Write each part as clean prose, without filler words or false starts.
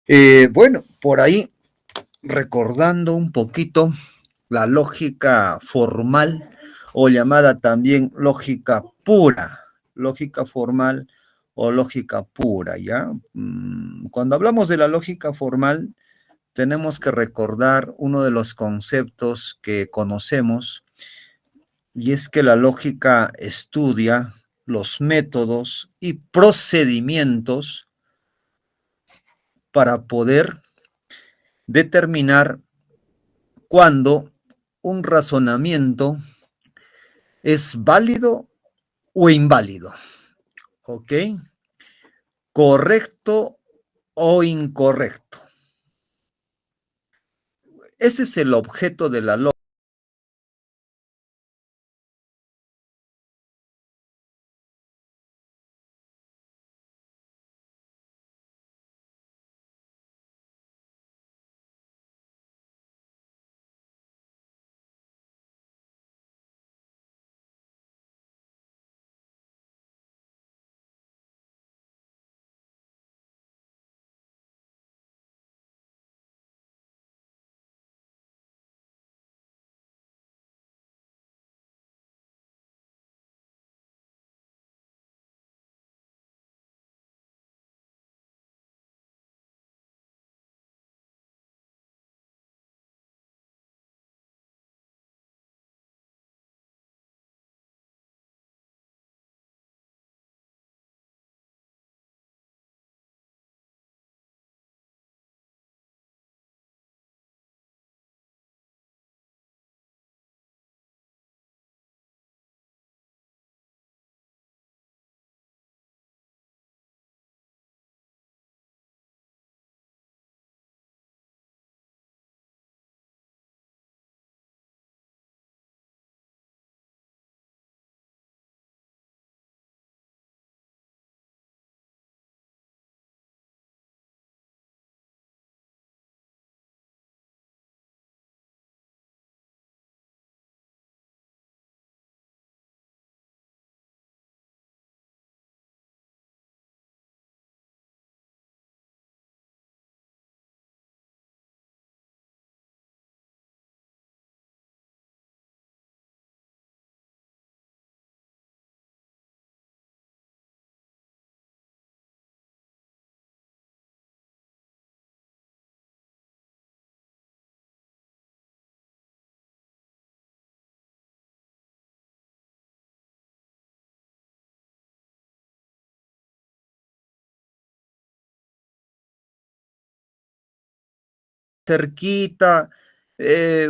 Bueno, por ahí, recordando un poquito la lógica formal o llamada también lógica pura, lógica formal o lógica pura, ¿ya? Cuando hablamos de la lógica formal, tenemos que recordar uno de los conceptos que conocemos, y es que la lógica estudia los métodos y procedimientos para poder determinar cuándo un razonamiento es válido o inválido, ¿ok? Correcto o incorrecto. Ese es el objeto de la lógica. Cerquita,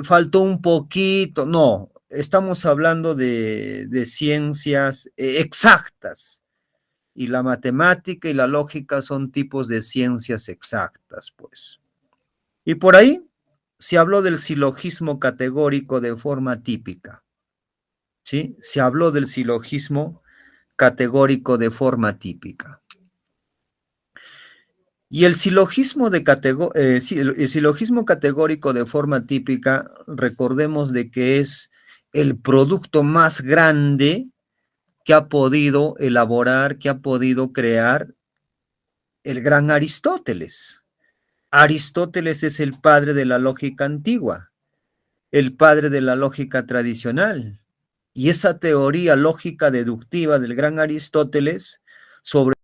faltó un poquito, no, estamos hablando de ciencias exactas, y la matemática y la lógica son tipos de ciencias exactas, pues. Y por ahí se habló del silogismo categórico de forma típica, ¿sí? Se habló del silogismo categórico de forma típica. Y el silogismo, el silogismo categórico de forma típica, recordemos de que es el producto más grande que ha podido elaborar, que ha podido crear el gran Aristóteles. Aristóteles es el padre de la lógica antigua, el padre de la lógica tradicional. Y esa teoría lógica deductiva del gran Aristóteles sobre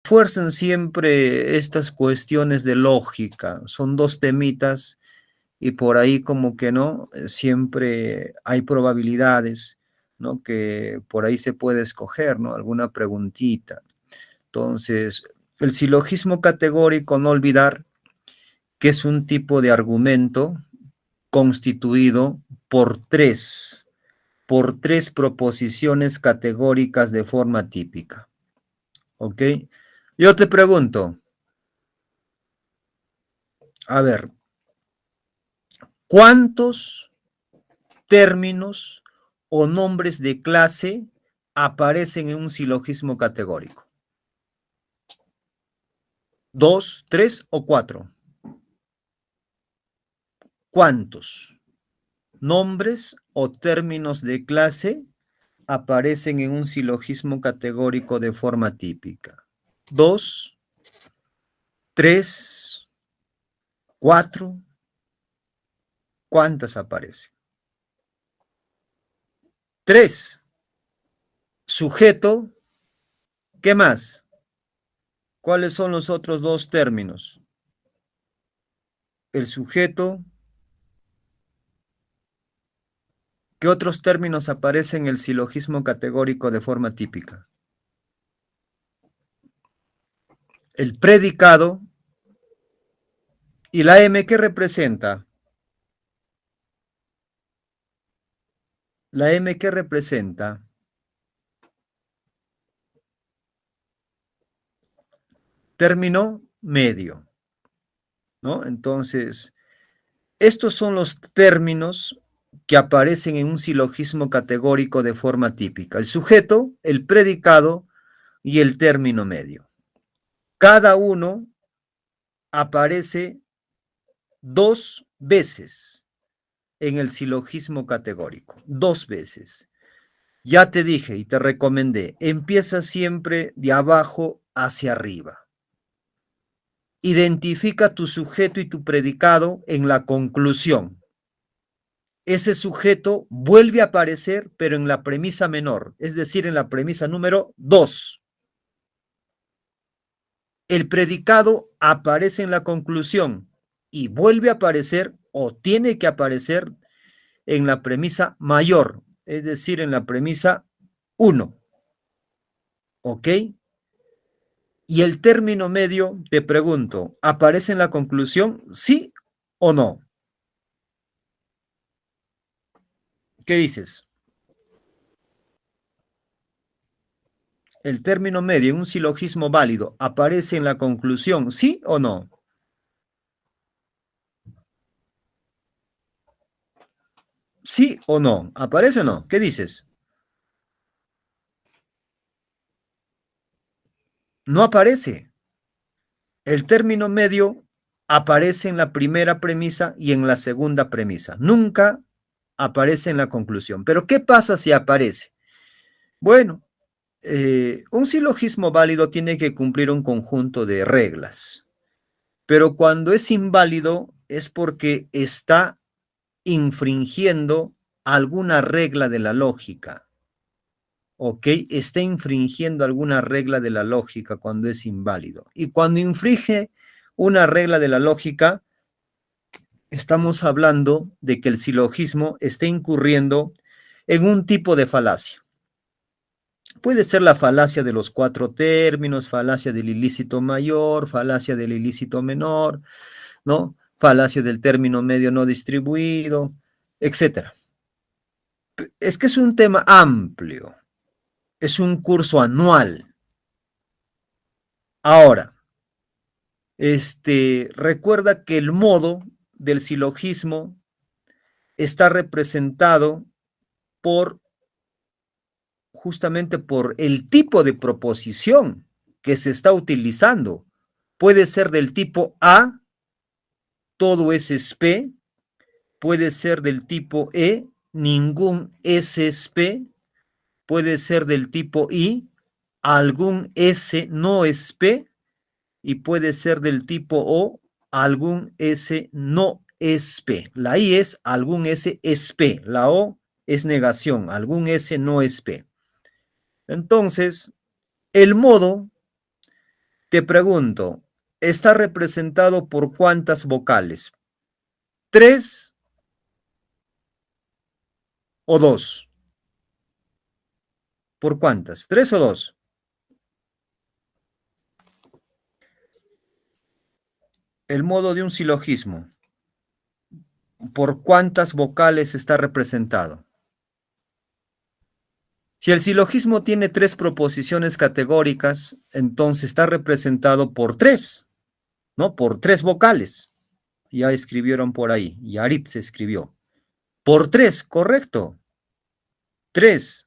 fuerzan siempre estas cuestiones de lógica. Son dos temitas y por ahí como que no, siempre hay probabilidades, ¿no? Que por ahí se puede escoger, ¿no? Alguna preguntita. Entonces, el silogismo categórico, no olvidar que es un tipo de argumento constituido por tres proposiciones categóricas de forma típica. ¿Ok? Yo te pregunto, a ver, ¿cuántos términos o nombres de clase aparecen en un silogismo categórico? ¿Dos, tres o cuatro? ¿Cuántos? nombres o términos de clase aparecen en un silogismo categórico de forma típica? 2, 3, 4. ¿Cuántas aparecen? 3. Sujeto. ¿Qué más? ¿Cuáles son los otros dos términos? El sujeto. ¿Qué otros términos aparecen en el silogismo categórico de forma típica? El predicado. ¿Y la M qué representa? ¿La M qué representa? Término medio, ¿no? Entonces, estos son los términos que aparecen en un silogismo categórico de forma típica. El sujeto, el predicado y el término medio. Cada uno aparece 2 veces en el silogismo categórico. 2 veces. Ya te dije y te recomendé, empieza siempre de abajo hacia arriba. Identifica tu sujeto y tu predicado en la conclusión. Ese sujeto vuelve a aparecer, pero en la premisa menor, es decir, en la premisa número 2. El predicado aparece en la conclusión y vuelve a aparecer o tiene que aparecer en la premisa mayor, es decir, en la premisa 1. ¿Ok? Y el término medio, te pregunto, ¿aparece en la conclusión, sí o no? ¿Qué dices? El término medio en un silogismo válido, ¿aparece en la conclusión, sí o no? ¿Sí o no? ¿Aparece o no? ¿Qué dices? No aparece. El término medio aparece en la primera premisa y en la segunda premisa. Nunca aparece en la conclusión. Pero ¿qué pasa si aparece? Bueno, un silogismo válido tiene que cumplir un conjunto de reglas. Pero cuando es inválido es porque está infringiendo alguna regla de la lógica. ¿Ok? Está infringiendo alguna regla de la lógica cuando es inválido. Y cuando infringe una regla de la lógica, estamos hablando de que el silogismo está incurriendo en un tipo de falacia. Puede ser la falacia de los 4 términos, falacia del ilícito mayor, falacia del ilícito menor, ¿no? Falacia del término medio no distribuido, etcétera. Es que es un tema amplio, es un curso anual. Ahora, recuerda que el modo del silogismo está representado por justamente por el tipo de proposición que se está utilizando. Puede ser del tipo A, todo es P, puede ser del tipo E, ningún es P, puede ser del tipo I, algún S no es P, y puede ser del tipo O, algún S no es P. La I es algún S es P, la O es negación, algún S no es P. Entonces, el modo, te pregunto, ¿está representado por cuántas vocales? ¿3 o 2? ¿Por cuántas? ¿3 o 2? El modo de un silogismo, ¿por cuántas vocales está representado? Si el silogismo tiene 3 proposiciones categóricas, entonces está representado por 3, ¿no? Por 3 vocales. Ya escribieron por ahí, Yarit se escribió. Por 3, correcto. 3,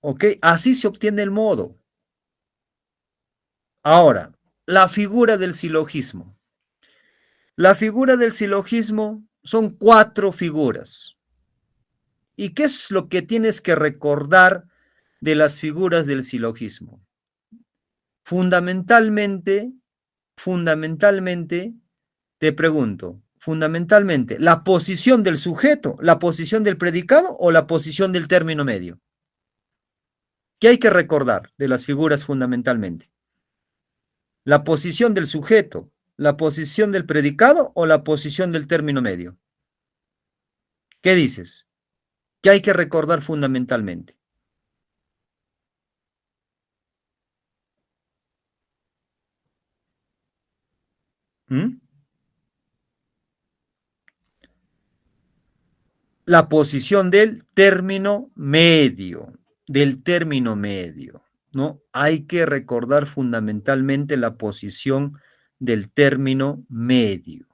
¿ok? Así se obtiene el modo. Ahora, la figura del silogismo. La figura del silogismo Son 4 figuras. ¿Y qué es lo que tienes que recordar de las figuras del silogismo? Fundamentalmente, fundamentalmente, te pregunto, fundamentalmente, ¿la posición del sujeto, la posición del predicado o la posición del término medio? ¿Qué hay que recordar de las figuras fundamentalmente? ¿La posición del sujeto, la posición del predicado o la posición del término medio? ¿Qué dices? ¿Qué hay que recordar fundamentalmente? ¿Mm? La posición del término medio, ¿no? Hay que recordar fundamentalmente la posición del término medio,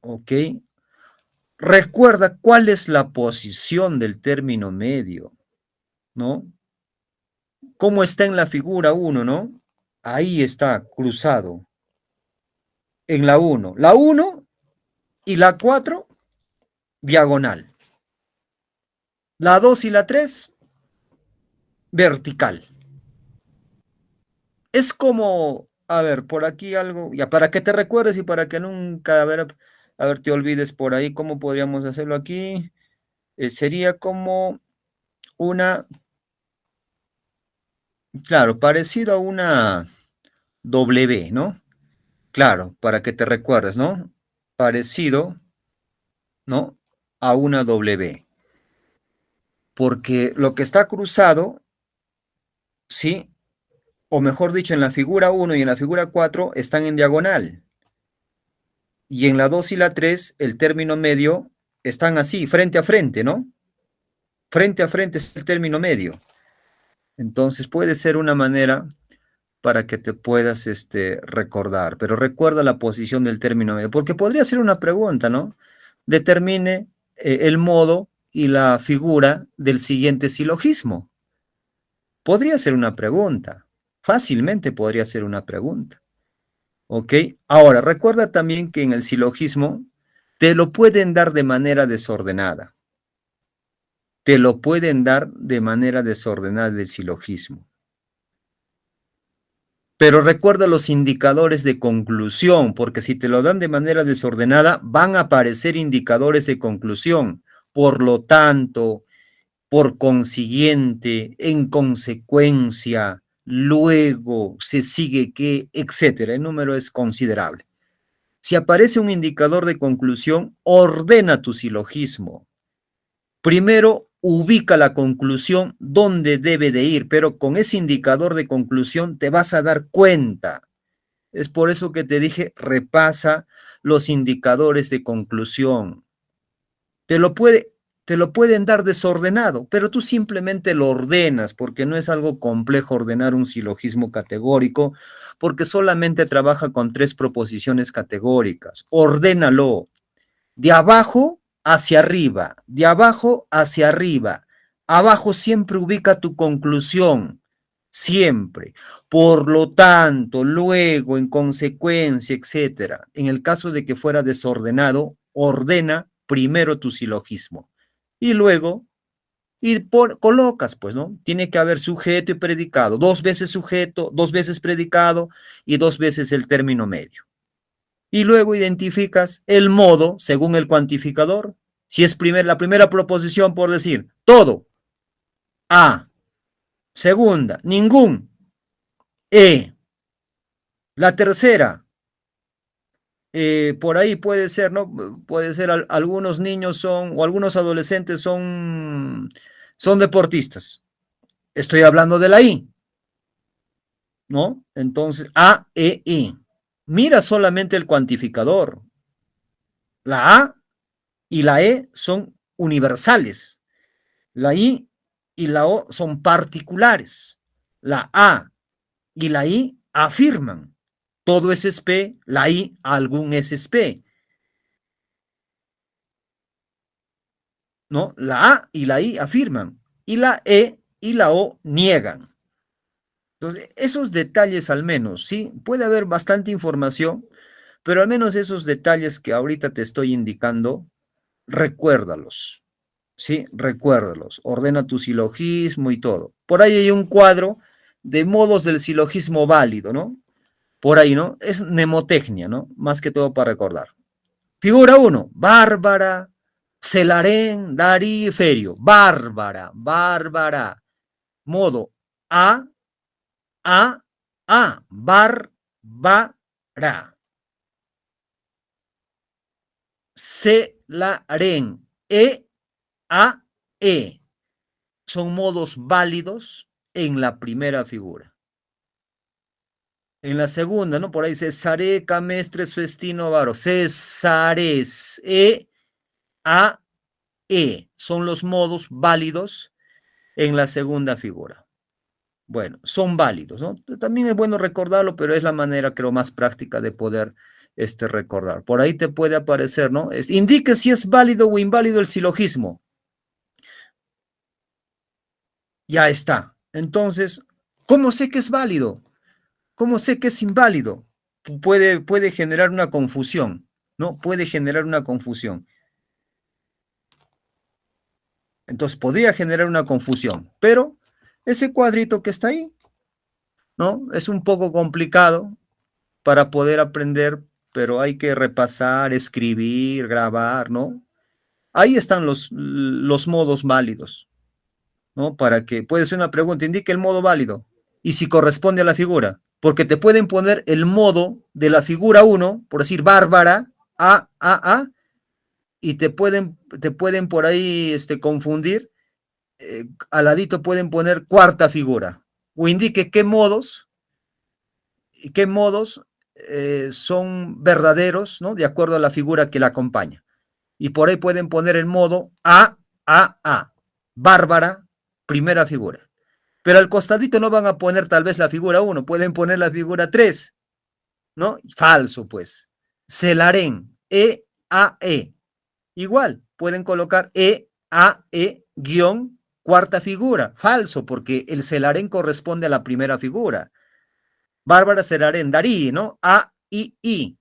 ¿ok? Recuerda cuál es la posición del término medio, ¿no? ¿Cómo está en la figura uno, no? Ahí está, cruzado, en la uno. La uno y la 4 diagonal. La 2 y la 3 vertical. Es como, a ver, por aquí algo, ya para que te recuerdes y para que nunca, a ver, te olvides por ahí, ¿cómo podríamos hacerlo aquí? Sería como una, claro, parecido a una W, ¿no? Claro, para que te recuerdes, ¿no? Parecido, ¿no? A una W. Porque lo que está cruzado, sí, o mejor dicho, en la figura uno y en la figura 4 están en diagonal. Y en la 2 y la 3 el término medio, están así, frente a frente, ¿no? Frente a frente es el término medio. Entonces puede ser una manera para que te puedas recordar, pero recuerda la posición del término medio, porque podría ser una pregunta, ¿no? Determine el modo y la figura del siguiente silogismo. Podría ser una pregunta, fácilmente podría ser una pregunta, ¿ok? Ahora, recuerda también que en el silogismo te lo pueden dar de manera desordenada, te lo pueden dar de manera desordenada del silogismo. Pero recuerda los indicadores de conclusión, porque si te lo dan de manera desordenada, van a aparecer indicadores de conclusión. Por lo tanto, por consiguiente, en consecuencia, luego, se sigue que, etcétera. El número es considerable. Si aparece un indicador de conclusión, ordena tu silogismo. Primero, ubica la conclusión donde debe de ir, pero con ese indicador de conclusión te vas a dar cuenta. Es por eso que te dije, repasa los indicadores de conclusión. Te lo puede, te lo pueden dar desordenado, pero tú simplemente lo ordenas, porque no es algo complejo ordenar un silogismo categórico, porque solamente trabaja con 3 proposiciones categóricas. Ordénalo de abajo hacia arriba, de abajo hacia arriba. Abajo siempre ubica tu conclusión, siempre. Por lo tanto, luego, en consecuencia, etcétera. En el caso de que fuera desordenado, ordena primero tu silogismo y luego colocas, pues, ¿no? Tiene que haber sujeto y predicado, 2 veces sujeto, 2 veces predicado y 2 veces el término medio. Y luego identificas el modo según el cuantificador. Si es la primera proposición, por decir, todo, A. Segunda, ningún, E. La tercera, por ahí puede ser, ¿no? Puede ser, algunos niños son, o algunos adolescentes son deportistas. Estoy hablando de la I, ¿no? Entonces, A, E, I. Mira solamente el cuantificador. La A y la E son universales. La I y la O son particulares. La A y la I afirman. Todo es P, la I algún es P. ¿No? La A y la I afirman. Y la E y la O niegan. Entonces, esos detalles al menos, ¿sí? Puede haber bastante información, pero al menos esos detalles que ahorita te estoy indicando, recuérdalos, ¿sí? Recuérdalos, ordena tu silogismo y todo. Por ahí hay un cuadro de modos del silogismo válido, ¿no? Por ahí, ¿no? Es mnemotecnia, ¿no? Más que todo para recordar. Figura 1, Bárbara, Celarén, Darí, Ferio. Bárbara, Bárbara. Modo A, A, A. Bárbara. Celarén, E, A, E. Son modos válidos en la primera figura. En la segunda, ¿no? Por ahí Cesare, Camestres, Festino, Varo. Cesares, E, A, E. Son los modos válidos en la segunda figura. Bueno, son válidos, ¿no? También es bueno recordarlo, pero es la manera, creo, más práctica de poder recordar. Por ahí te puede aparecer, ¿no? Indique si es válido o inválido el silogismo. Ya está. Entonces, ¿cómo sé que es válido? ¿Cómo sé que es inválido? Puede generar una confusión, ¿no? Puede generar una confusión. Entonces, podría generar una confusión, pero ese cuadrito que está ahí, ¿no? Es un poco complicado para poder aprender, pero hay que repasar, escribir, grabar, ¿no? Ahí están los modos válidos, ¿no? Para que, puede ser una pregunta, indique el modo válido y si corresponde a la figura, porque te pueden poner el modo de la figura 1, por decir Bárbara, A, y te pueden por ahí confundir, al ladito pueden poner cuarta figura, o indique qué modos son verdaderos, ¿no? De acuerdo a la figura que la acompaña. Y por ahí pueden poner el modo A. Bárbara, primera figura. Pero al costadito no van a poner tal vez la figura 1, pueden poner la figura 3, ¿no? Falso, pues. Celarén, E. Igual, pueden colocar E, guión, cuarta figura. Falso, porque el celarén corresponde a la primera figura. Bárbara Celarén, Darí, ¿no? I.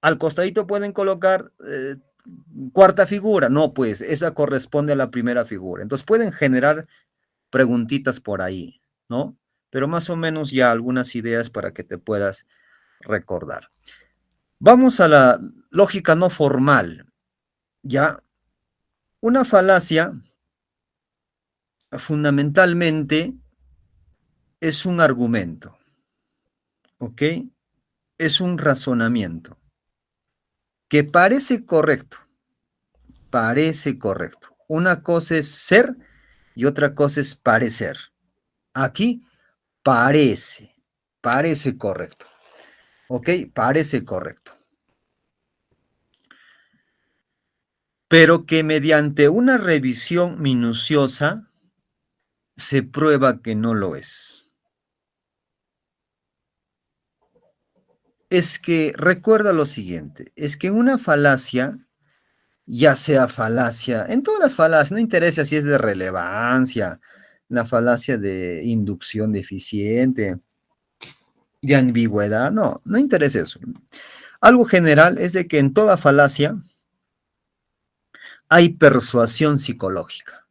Al costadito pueden colocar cuarta figura. No, pues esa corresponde a la primera figura. Entonces pueden generar preguntitas por ahí, ¿no? Pero más o menos ya algunas ideas para que te puedas recordar. Vamos a la lógica no formal. Ya, una falacia fundamentalmente es un argumento, ¿ok? Es un razonamiento que parece correcto. Una cosa es ser y otra cosa es parecer. Aquí parece correcto, ¿ok? Parece correcto. Pero que mediante una revisión minuciosa se prueba que no lo es. Es que recuerda lo siguiente, es que en una falacia, ya sea falacia, en todas las falacias, no interesa si es de relevancia, la falacia de inducción deficiente, de ambigüedad, no interesa eso. Algo general es de que en toda falacia hay persuasión psicológica.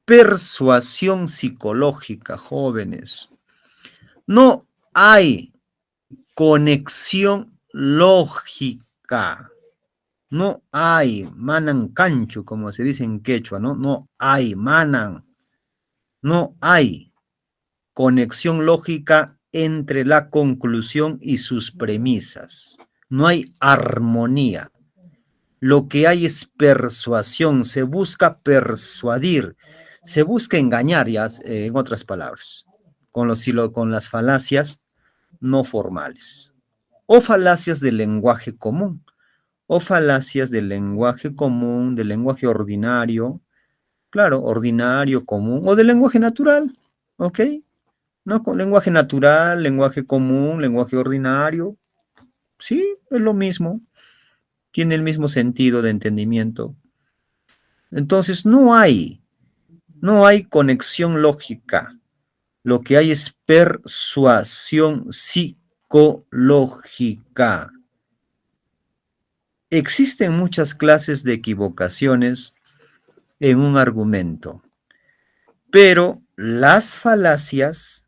Persuasión psicológica, jóvenes. No hay conexión lógica. No hay manan cancho, como se dice en quechua, ¿no? No hay manan. No hay conexión lógica entre la conclusión y sus premisas. No hay armonía. Lo que hay es persuasión, se busca persuadir, se busca engañar, ya, en otras palabras, con las falacias no formales, o falacias del lenguaje común, o falacias del lenguaje común, del lenguaje ordinario, claro, ordinario, común, o del lenguaje natural, ¿ok? ¿No? Con lenguaje natural, lenguaje común, lenguaje ordinario, sí, es lo mismo, tiene el mismo sentido de entendimiento. Entonces, no hay conexión lógica. Lo que hay es persuasión psicológica. existen muchas clases de equivocaciones en un argumento, pero las falacias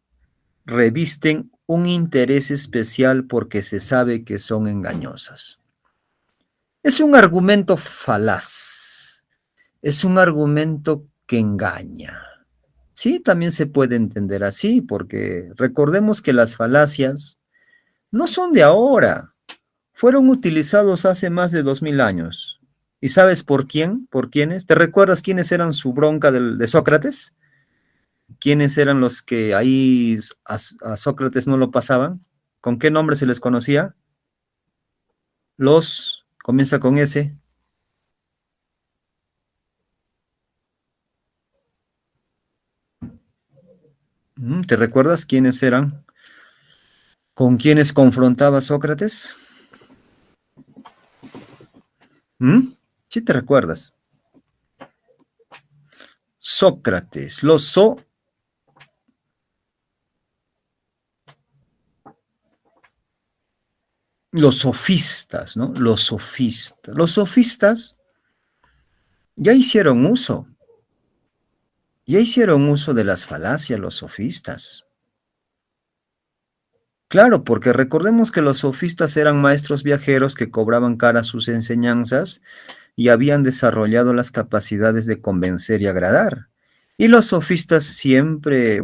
revisten un interés especial porque se sabe que son engañosas. Es un argumento falaz, es un argumento que engaña. Sí, también se puede entender así, porque recordemos que las falacias no son de ahora, fueron utilizados hace más de 2000 años. ¿Y sabes por quién? ¿Por quiénes? ¿Te recuerdas quiénes eran su bronca de Sócrates? ¿Quiénes eran los que ahí a Sócrates no lo pasaban? ¿Con qué nombre se les conocía? Comienza con S. ¿Te recuerdas quiénes eran? ¿Con quiénes confrontaba Sócrates? Sí te recuerdas. Sócrates, los sofistas, ¿no? Los sofistas. Los sofistas ya hicieron uso. Ya hicieron uso de las falacias los sofistas. Claro, porque recordemos que los sofistas eran maestros viajeros que cobraban cara sus enseñanzas y habían desarrollado las capacidades de convencer y agradar. Y los sofistas siempre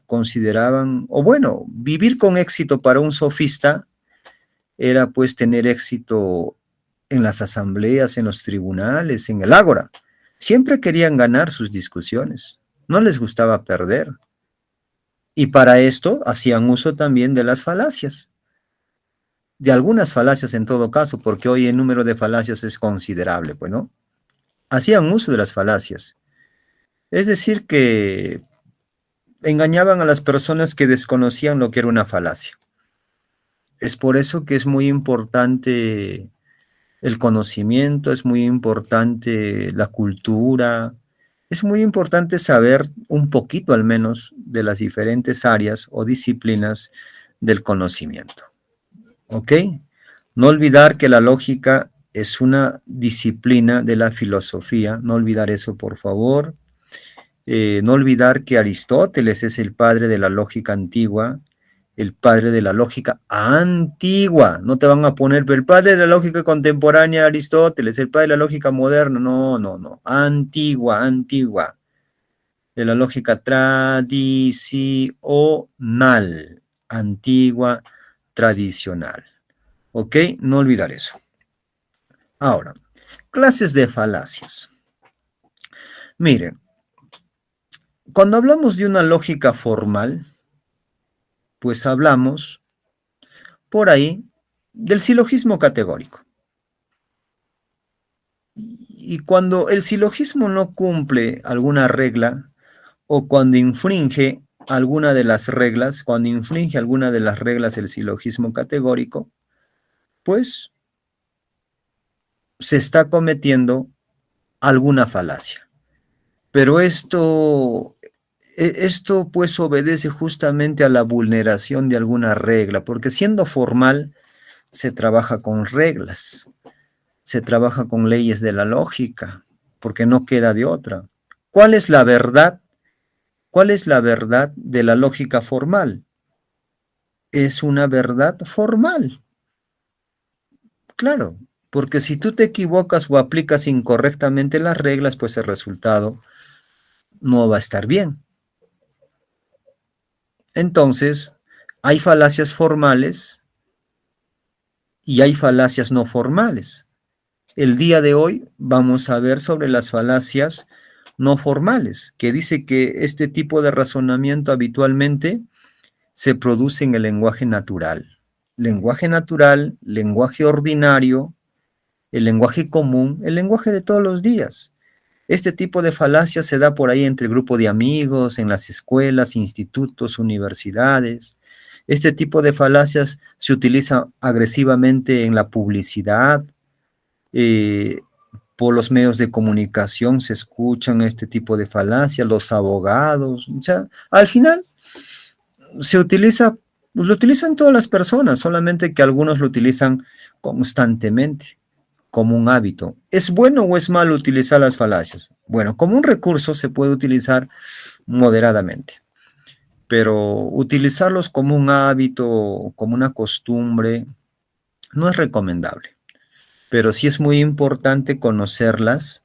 consideraban, o bueno, vivir con éxito para un sofista era pues tener éxito en las asambleas, en los tribunales, en el ágora. Siempre querían ganar sus discusiones, no les gustaba perder. Y para esto hacían uso también de las falacias, de algunas falacias en todo caso, porque hoy el número de falacias es considerable, pues, ¿no? Hacían uso de las falacias. Es decir, que engañaban a las personas que desconocían lo que era una falacia. Es por eso que es muy importante el conocimiento, es muy importante la cultura, es muy importante saber un poquito al menos de las diferentes áreas o disciplinas del conocimiento. ¿Ok? No olvidar que la lógica es una disciplina de la filosofía, no olvidar eso por favor. No olvidar que Aristóteles es el padre de la lógica antigua, el padre de la lógica antigua. No te van a poner, pero el padre de la lógica contemporánea, Aristóteles, el padre de la lógica moderna. No, no, no. Antigua, antigua. De la lógica tradicional. Antigua, tradicional. ¿Ok? No olvidar eso. Ahora, clases de falacias. Miren, cuando hablamos de una lógica formal, pues hablamos por ahí del silogismo categórico. Y cuando el silogismo no cumple alguna regla o cuando infringe alguna de las reglas, cuando infringe alguna de las reglas del silogismo categórico, pues se está cometiendo alguna falacia. Pero esto pues obedece justamente a la vulneración de alguna regla, porque siendo formal se trabaja con reglas, se trabaja con leyes de la lógica, porque no queda de otra. ¿Cuál es la verdad? ¿Cuál es la verdad de la lógica formal? Es una verdad formal, claro, porque si tú te equivocas o aplicas incorrectamente las reglas, pues el resultado no va a estar bien. Entonces, hay falacias formales y hay falacias no formales. El día de hoy vamos a ver sobre las falacias no formales, que dice que este tipo de razonamiento habitualmente se produce en el lenguaje natural. Lenguaje natural, lenguaje ordinario, el lenguaje común, el lenguaje de todos los días. Este tipo de falacias se da por ahí entre el grupo de amigos, en las escuelas, institutos, universidades. Este tipo de falacias se utiliza agresivamente en la publicidad, eh, por los medios de comunicación se escuchan este tipo de falacias, los abogados, o sea, al final lo utilizan todas las personas, solamente que algunos lo utilizan constantemente. como un hábito. ¿Es bueno o es malo utilizar las falacias? Bueno, como un recurso se puede utilizar moderadamente, pero utilizarlos como un hábito, como una costumbre, no es recomendable. Pero sí es muy importante conocerlas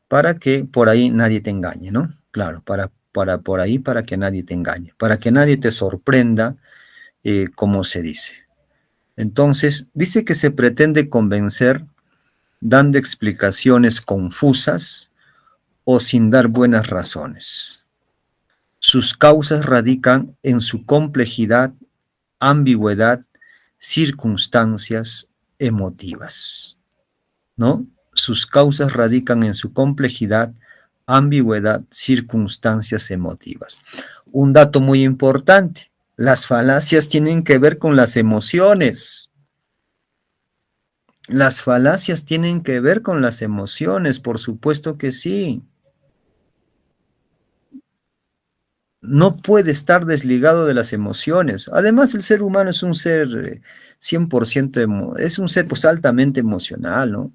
para que por ahí nadie te engañe, ¿no? Claro, para por ahí, para que nadie te engañe, para que nadie te sorprenda, como se dice. Entonces, dice que se pretende convencer dando explicaciones confusas o sin dar buenas razones. Sus causas radican en su complejidad, ambigüedad, circunstancias emotivas, ¿no? Sus causas radican en su complejidad, ambigüedad, circunstancias emotivas. Un dato muy importante, las falacias tienen que ver con las emociones. Las falacias tienen que ver con las emociones, por supuesto que sí. No puede estar desligado de las emociones. Además, el ser humano es un ser 100%, es un ser pues altamente emocional, ¿no?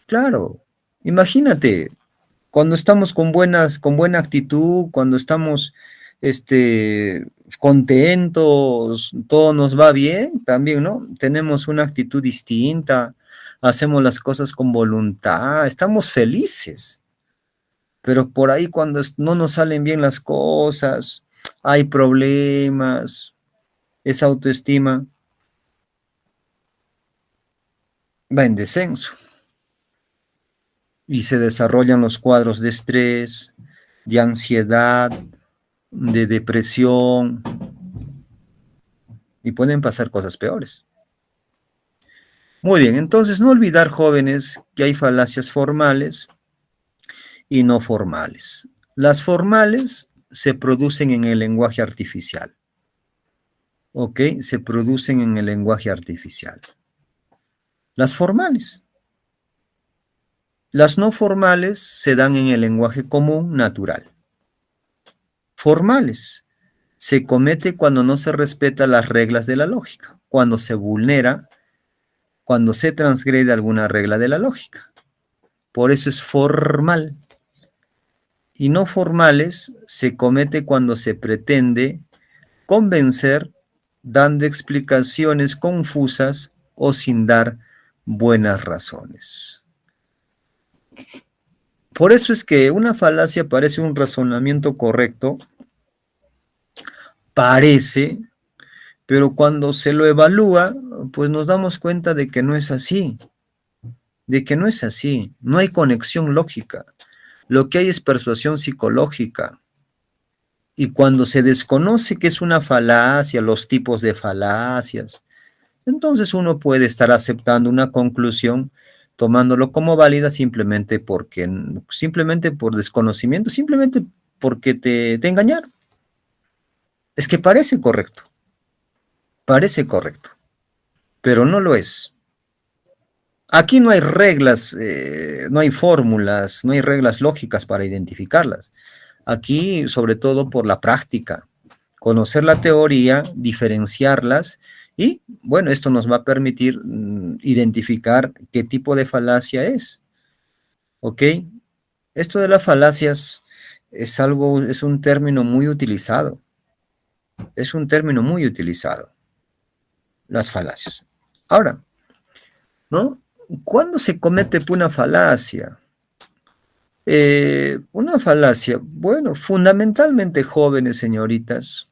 Claro, imagínate, cuando estamos con buena actitud, cuando estamos este, contentos, todo nos va bien, también, ¿no? Tenemos una actitud distinta, hacemos las cosas con voluntad, estamos felices, pero por ahí cuando no nos salen bien las cosas, hay problemas, esa autoestima va en descenso y se desarrollan los cuadros de estrés, de ansiedad, de depresión, y pueden pasar cosas peores. Muy bien, entonces no olvidar, jóvenes, que hay falacias formales y no formales. Las formales se producen en el lenguaje artificial, ¿ok? Se producen en el lenguaje artificial. Las formales. Las no formales se dan en el lenguaje común natural. Formales. Se comete cuando no se respeta las reglas de la lógica, cuando se vulnera, cuando se transgrede alguna regla de la lógica. Por eso es formal. Y no formales se comete cuando se pretende convencer dando explicaciones confusas o sin dar buenas razones. Por eso es que una falacia parece un razonamiento correcto, parece, pero cuando se lo evalúa, pues nos damos cuenta de que no es así, de que no es así, no hay conexión lógica, lo que hay es persuasión psicológica. Y cuando se desconoce qué es una falacia, los tipos de falacias, entonces uno puede estar aceptando una conclusión, tomándolo como válida simplemente por desconocimiento, simplemente porque te engañaron. Es que parece correcto, pero no lo es. Aquí no hay reglas, no hay fórmulas, no hay reglas lógicas para identificarlas. Aquí, sobre todo por la práctica, conocer la teoría, diferenciarlas y, bueno, esto nos va a permitir identificar qué tipo de falacia es, ¿ok? Esto de las falacias es un término muy utilizado, es un término muy utilizado, las falacias. Ahora, ¿no? ¿Cuándo se comete una falacia? Una falacia, bueno, fundamentalmente jóvenes, señoritas,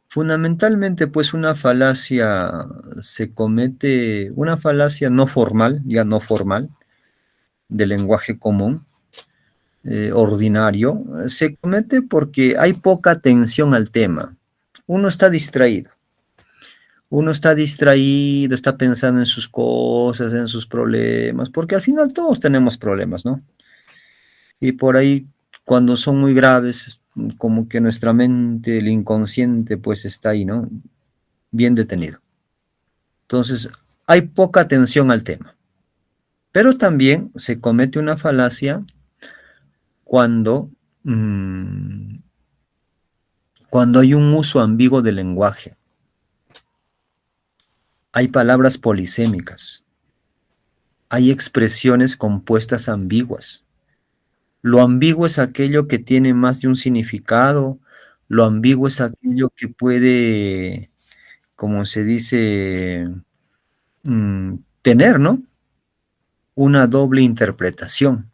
fundamentalmente pues una falacia se comete, una falacia no formal, ya no formal, de lenguaje común, ordinario, se comete porque hay poca atención al tema. Uno está distraído. Uno está distraído, está pensando en sus cosas, en sus problemas, porque al final todos tenemos problemas, ¿no? Y por ahí, cuando son muy graves, como que nuestra mente, el inconsciente, pues está ahí, ¿no? Bien detenido. Entonces, hay poca atención al tema. Pero también se comete una falacia cuando, mm, cuando hay un uso ambiguo del lenguaje. Hay palabras polisémicas. hay expresiones compuestas ambiguas. Lo ambiguo es aquello que tiene más de un significado, lo ambiguo es aquello que puede, como se dice, tener, ¿no? Una doble interpretación.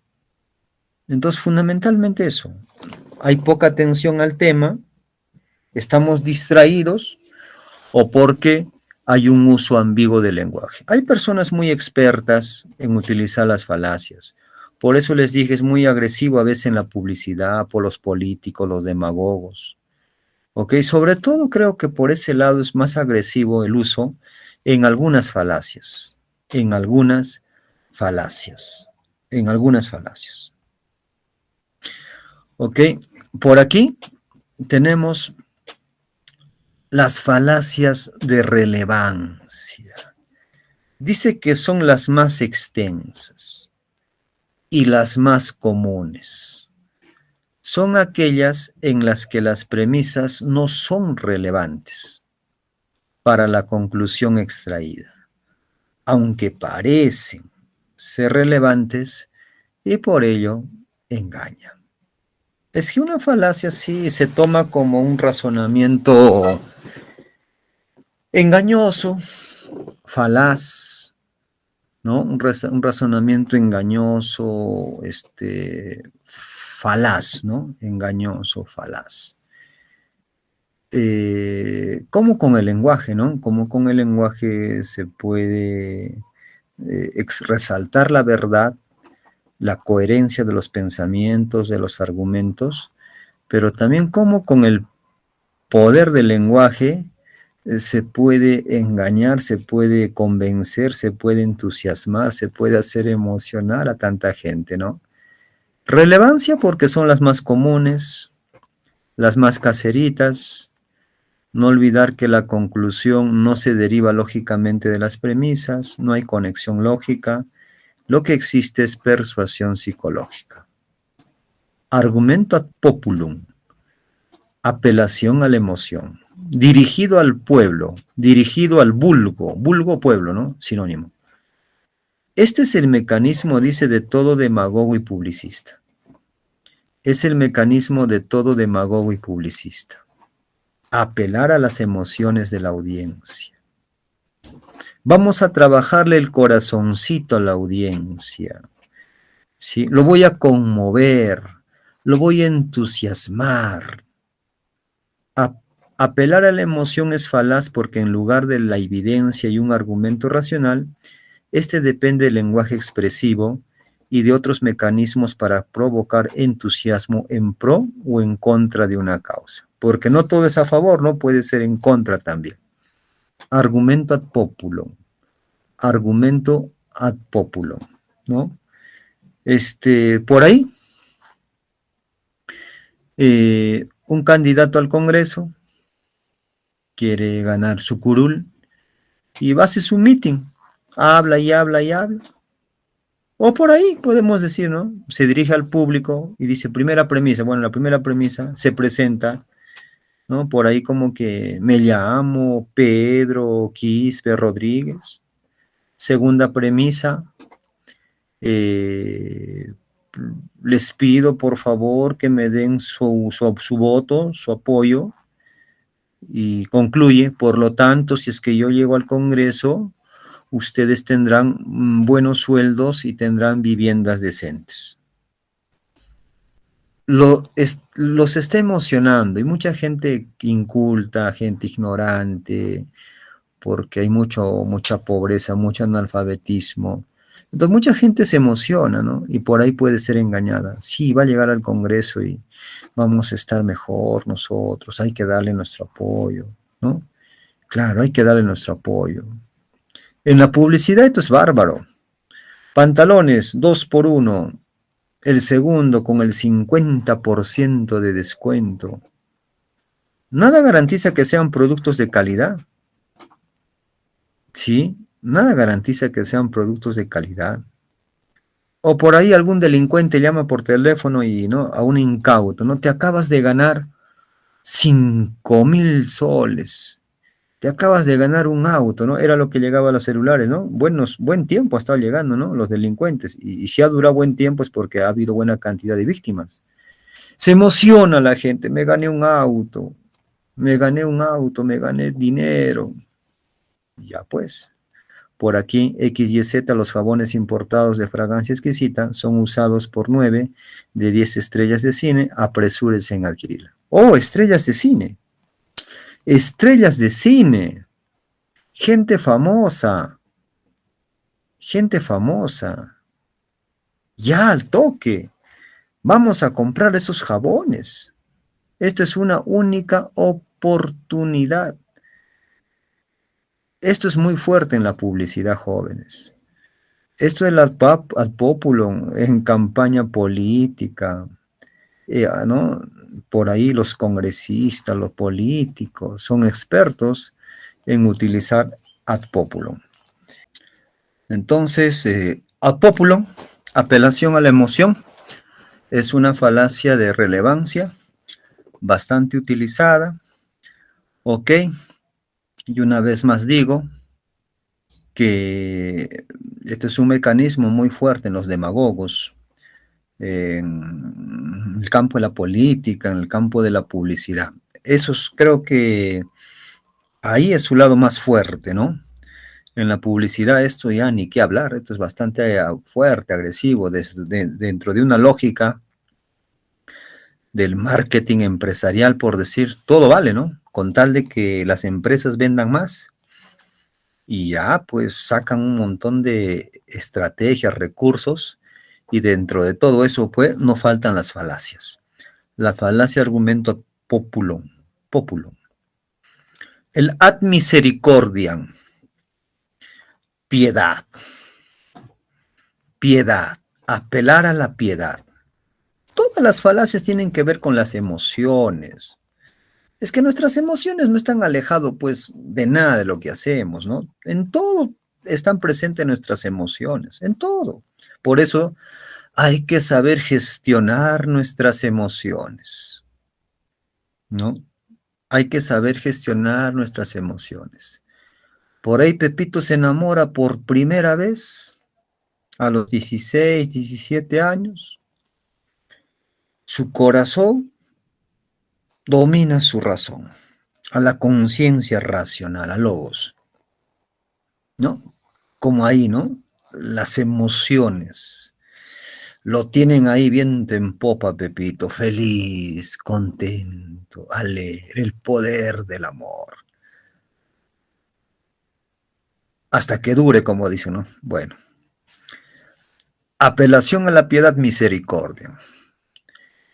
Entonces, fundamentalmente eso. Hay poca atención al tema, estamos distraídos o porque hay un uso ambiguo del lenguaje. Hay personas muy expertas en utilizar las falacias. Por eso les dije, es muy agresivo a veces en la publicidad, por los políticos, los demagogos. ¿Ok? Sobre todo creo que por ese lado es más agresivo el uso en algunas falacias. En algunas falacias. En algunas falacias. ¿Ok? Por aquí tenemos las falacias de relevancia. Dice que son las más extensas y las más comunes. Son aquellas en las que las premisas no son relevantes para la conclusión extraída, aunque parecen ser relevantes y por ello engañan. Es que una falacia sí se toma como un razonamiento engañoso, falaz, ¿no? Un razonamiento engañoso, falaz, ¿no? Engañoso, falaz. Como con el lenguaje, ¿no? Como con el lenguaje se puede resaltar la verdad, la coherencia de los pensamientos, de los argumentos, pero también como con el poder del lenguaje se puede engañar, se puede convencer, se puede entusiasmar, se puede hacer emocionar a tanta gente, ¿no? Relevancia porque son las más comunes, las más caseritas. No olvidar que la conclusión no se deriva lógicamente de las premisas, no hay conexión lógica, lo que existe es persuasión psicológica. Argumento ad populum, apelación a la emoción, dirigido al pueblo, dirigido al vulgo, vulgo pueblo, ¿no? Sinónimo. Este es el mecanismo, dice, de todo demagogo y publicista. Es el mecanismo de todo demagogo y publicista. Apelar a las emociones de la audiencia. Vamos a trabajarle el corazoncito a la audiencia. ¿Sí? Lo voy a conmover, lo voy a entusiasmar. Apelar a la emoción es falaz porque en lugar de la evidencia y un argumento racional, este depende del lenguaje expresivo y de otros mecanismos para provocar entusiasmo en pro o en contra de una causa. Porque no todo es a favor, no puede ser en contra también. Argumento ad populum. Argumento ad populum, ¿no? Por ahí, un candidato al Congreso quiere ganar su curul y va a hacer su meeting, habla y habla y habla. O por ahí podemos decir, ¿no? Se dirige al público y dice, primera premisa, bueno, la primera premisa se presenta, ¿no? Por ahí como que me llamo Pedro Quispe Rodríguez. Segunda premisa, les pido por favor que me den su voto, su apoyo, y concluye, por lo tanto, si es que yo llego al Congreso, ustedes tendrán buenos sueldos y tendrán viviendas decentes. Los está emocionando y mucha gente inculta, gente ignorante, porque hay mucha pobreza, mucho analfabetismo. Entonces mucha gente se emociona, ¿no? Y por ahí puede ser engañada. Sí, va a llegar al Congreso y vamos a estar mejor nosotros, hay que darle nuestro apoyo, ¿no? Claro, hay que darle nuestro apoyo. En la publicidad esto es bárbaro. Pantalones, 2 por 1, el segundo con el 50% de descuento. Nada garantiza que sean productos de calidad. ¿Sí? Nada garantiza que sean productos de calidad. O por ahí algún delincuente llama por teléfono y no a un incauto, ¿no? Te acabas de ganar 5,000 soles. te acabas de ganar un auto, ¿no? Era lo que llegaba a los celulares, ¿no? Buen tiempo ha estado llegando, ¿no? Los delincuentes. Y si ha durado buen tiempo es porque ha habido buena cantidad de víctimas. Se emociona la gente, me gané un auto, me gané un auto, me gané dinero. Ya pues, por aquí X y Z, los jabones importados de fragancia exquisita son usados por 9 de 10 estrellas de cine, apresúrense en adquirirla. Oh, estrellas de cine, estrellas de cine, gente famosa, gente famosa, ya al toque, vamos a comprar esos jabones. Esto es una única oportunidad. Esto es muy fuerte en la publicidad, jóvenes. Esto es ad populum en campaña política, ¿no? Por ahí los congresistas, los políticos, son expertos en utilizar ad populum. Entonces, ad populum, apelación a la emoción, es una falacia de relevancia bastante utilizada, ¿ok? Y una vez más digo que este es un mecanismo muy fuerte en los demagogos, en el campo de la política, en el campo de la publicidad. Creo que ahí es su lado más fuerte, ¿no? En la publicidad esto ya ni qué hablar, esto es bastante fuerte, agresivo, dentro de una lógica del marketing empresarial, por decir, todo vale, ¿no? Con tal de que las empresas vendan más y ya pues sacan un montón de estrategias, recursos, y dentro de todo eso pues no faltan las falacias. La falacia argumento populum, populum. El ad misericordiam, piedad, piedad, apelar a la piedad. Todas las falacias tienen que ver con las emociones. Es que nuestras emociones no están alejadas, pues, de nada de lo que hacemos, ¿no? En todo están presentes nuestras emociones, en todo. Por eso hay que saber gestionar nuestras emociones, ¿no? Hay que saber gestionar nuestras emociones. Por ahí Pepito se enamora por primera vez a los 16, 17 años. Su corazón domina su razón, a la conciencia racional, a logos, ¿no? Como ahí, ¿no? Las emociones lo tienen ahí viento en popa, Pepito, feliz, contento, alegre, el poder del amor. Hasta que dure, como dice, ¿no? Bueno, apelación a la piedad, misericordia.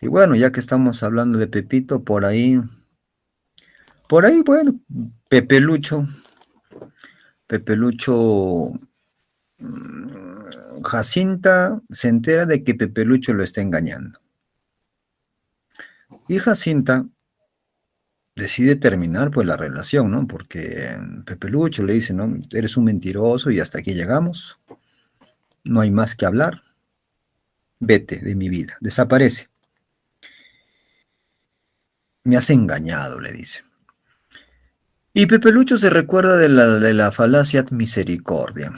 Y bueno, ya que estamos hablando de Pepito, bueno, Pepe Lucho, Jacinta se entera de que Pepe Lucho lo está engañando. Y Jacinta decide terminar pues la relación, ¿no? Porque Pepe Lucho le dice, ¿no? Eres un mentiroso y hasta aquí llegamos. No hay más que hablar. Vete de mi vida, desaparece. Me has engañado, le dice. Y Pepe Lucho se recuerda de la falacia misericordia.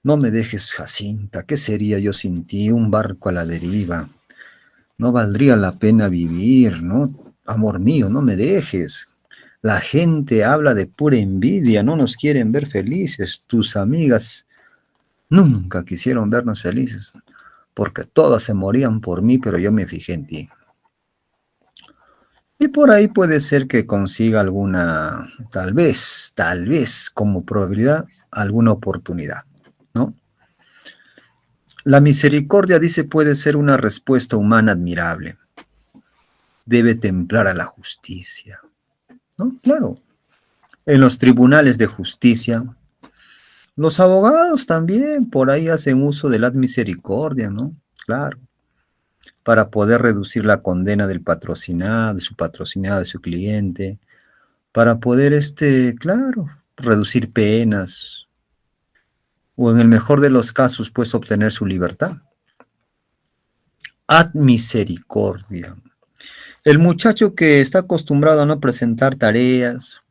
No me dejes, Jacinta, ¿qué sería yo sin ti? Un barco a la deriva. No valdría la pena vivir, ¿no? Amor mío, no me dejes. La gente habla de pura envidia, no nos quieren ver felices. Tus amigas nunca quisieron vernos felices, porque todas se morían por mí, pero yo me fijé en ti. Y por ahí puede ser que consiga alguna, tal vez, como probabilidad, alguna oportunidad, ¿no? La misericordia, dice, puede ser una respuesta humana admirable. Debe templar a la justicia, ¿no? Claro. En los tribunales de justicia, los abogados también por ahí hacen uso de la misericordia, ¿no? Claro. Para poder reducir la condena del patrocinado, de su cliente, para poder, claro, reducir penas, o en el mejor de los casos, pues obtener su libertad. Ad misericordia. El muchacho que está acostumbrado a no presentar tareas,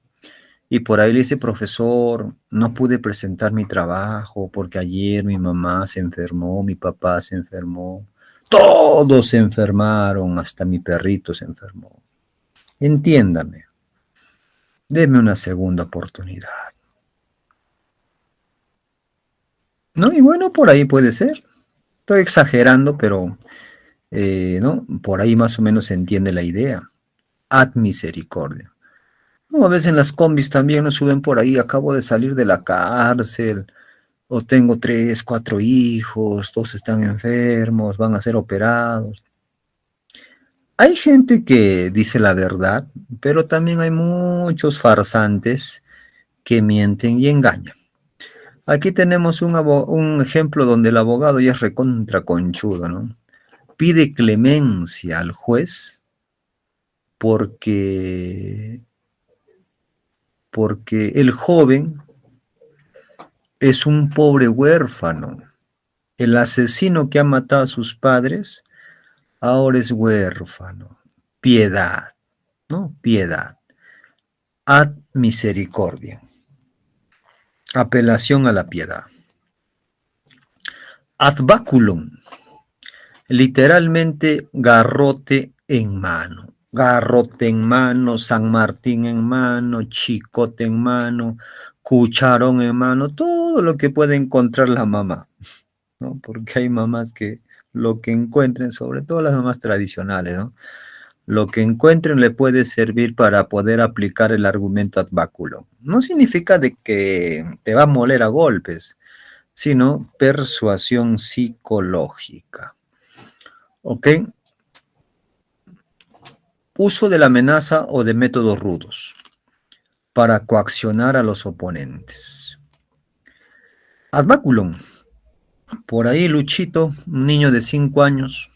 Y por ahí le dice, profesor, no pude presentar mi trabajo porque ayer mi mamá se enfermó, mi papá se enfermó. Todos se enfermaron, hasta mi perrito se enfermó. Entiéndame, deme una segunda oportunidad. ¿No? Y bueno, por ahí puede ser. Estoy exagerando, pero ¿no? Por ahí más o menos se entiende la idea. Ad misericordia. No, a veces en las combis también nos suben por ahí, acabo de salir de la cárcel, o tengo 3, 4 hijos, dos están enfermos, van a ser operados. Hay gente que dice la verdad, pero también hay muchos farsantes que mienten y engañan. Aquí tenemos un ejemplo donde el abogado ya es recontra conchudo, ¿no? Pide clemencia al juez porque, porque el joven es un pobre huérfano. El asesino que ha matado a sus padres ahora es huérfano. Piedad, ¿no? Piedad. Ad misericordia. Apelación a la piedad. Ad baculum. Literalmente garrote en mano. Garrote en mano, San Martín en mano, chicote en mano, cucharón en mano, todo lo que puede encontrar la mamá, ¿no? Porque hay mamás que lo que encuentren, sobre todo las mamás tradicionales, ¿no? Lo que encuentren le puede servir para poder aplicar el argumento ad baculum. No significa de que te va a moler a golpes, sino persuasión psicológica. ¿Ok? Uso de la amenaza o de métodos rudos para coaccionar a los oponentes. Ad baculum. Por ahí Luchito, un niño de 5 años,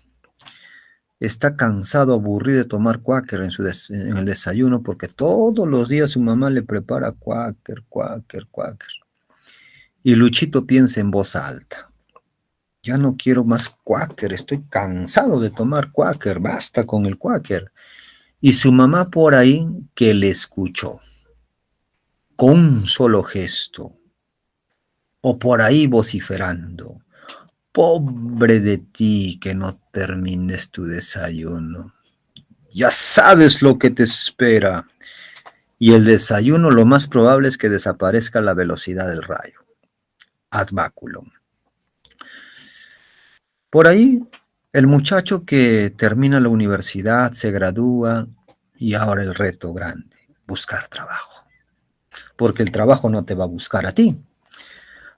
está cansado, aburrido de tomar cuáquer en el desayuno porque todos los días su mamá le prepara cuáquer, cuáquer, cuáquer. Y Luchito piensa en voz alta. Ya no quiero más cuáquer, estoy cansado de tomar cuáquer, basta con el cuáquer. Y su mamá por ahí que le escuchó, con un solo gesto, o por ahí vociferando, pobre de ti que no termines tu desayuno. Ya sabes lo que te espera. Y el desayuno lo más probable es que desaparezca a la velocidad del rayo. Ad baculum. Por ahí, el muchacho que termina la universidad, se gradúa y ahora el reto grande, buscar trabajo. Porque el trabajo no te va a buscar a ti.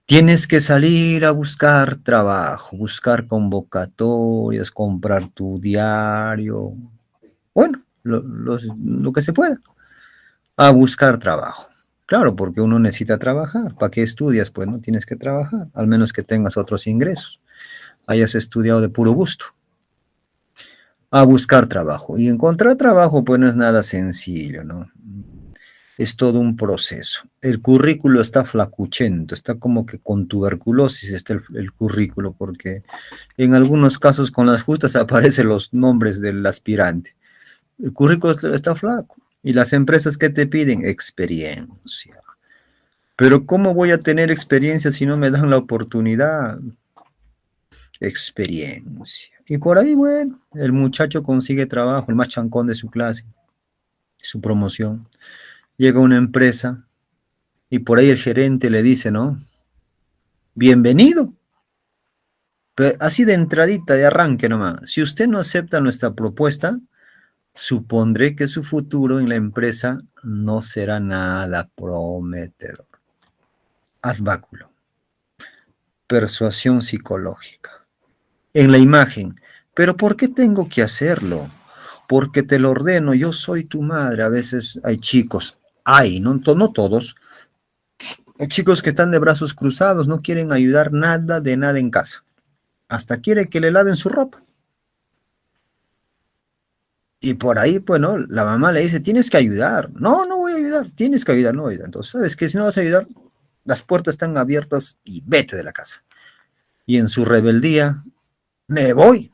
Tienes que salir a buscar trabajo, buscar convocatorias, comprar tu diario. Bueno, lo que se pueda. A buscar trabajo. Claro, porque uno necesita trabajar. ¿Para qué estudias? Pues no tienes que trabajar, al menos que tengas otros ingresos. Hayas estudiado de puro gusto. A buscar trabajo. Y encontrar trabajo, pues no es nada sencillo, ¿no? Es todo un proceso. El currículo está flacuchento, está como que con tuberculosis está el currículo, porque en algunos casos con las justas aparecen los nombres del aspirante. El currículo está flaco. Y las empresas que te piden experiencia. Pero ¿cómo voy a tener experiencia si no me dan la oportunidad? Experiencia. Y por ahí, bueno, el muchacho consigue trabajo, el más chancón de su clase, su promoción. Llega a una empresa y por ahí el gerente le dice, ¿no? Bienvenido. Pero así de entradita, de arranque nomás. Si usted no acepta nuestra propuesta, supondré que su futuro en la empresa no será nada prometedor. Ad baculum. Persuasión psicológica. En la imagen. ¿Pero por qué tengo que hacerlo? Porque te lo ordeno, yo soy tu madre. A veces hay chicos, no todos, hay chicos que están de brazos cruzados, no quieren ayudar nada de nada en casa. Hasta quiere que le laven su ropa. Y por ahí, pues, ¿no? La mamá le dice, tienes que ayudar. No, no voy a ayudar, tienes que ayudar, no voy a ayudar. Entonces, ¿sabes qué? Si no vas a ayudar, las puertas están abiertas y vete de la casa. Y en su rebeldía, me voy.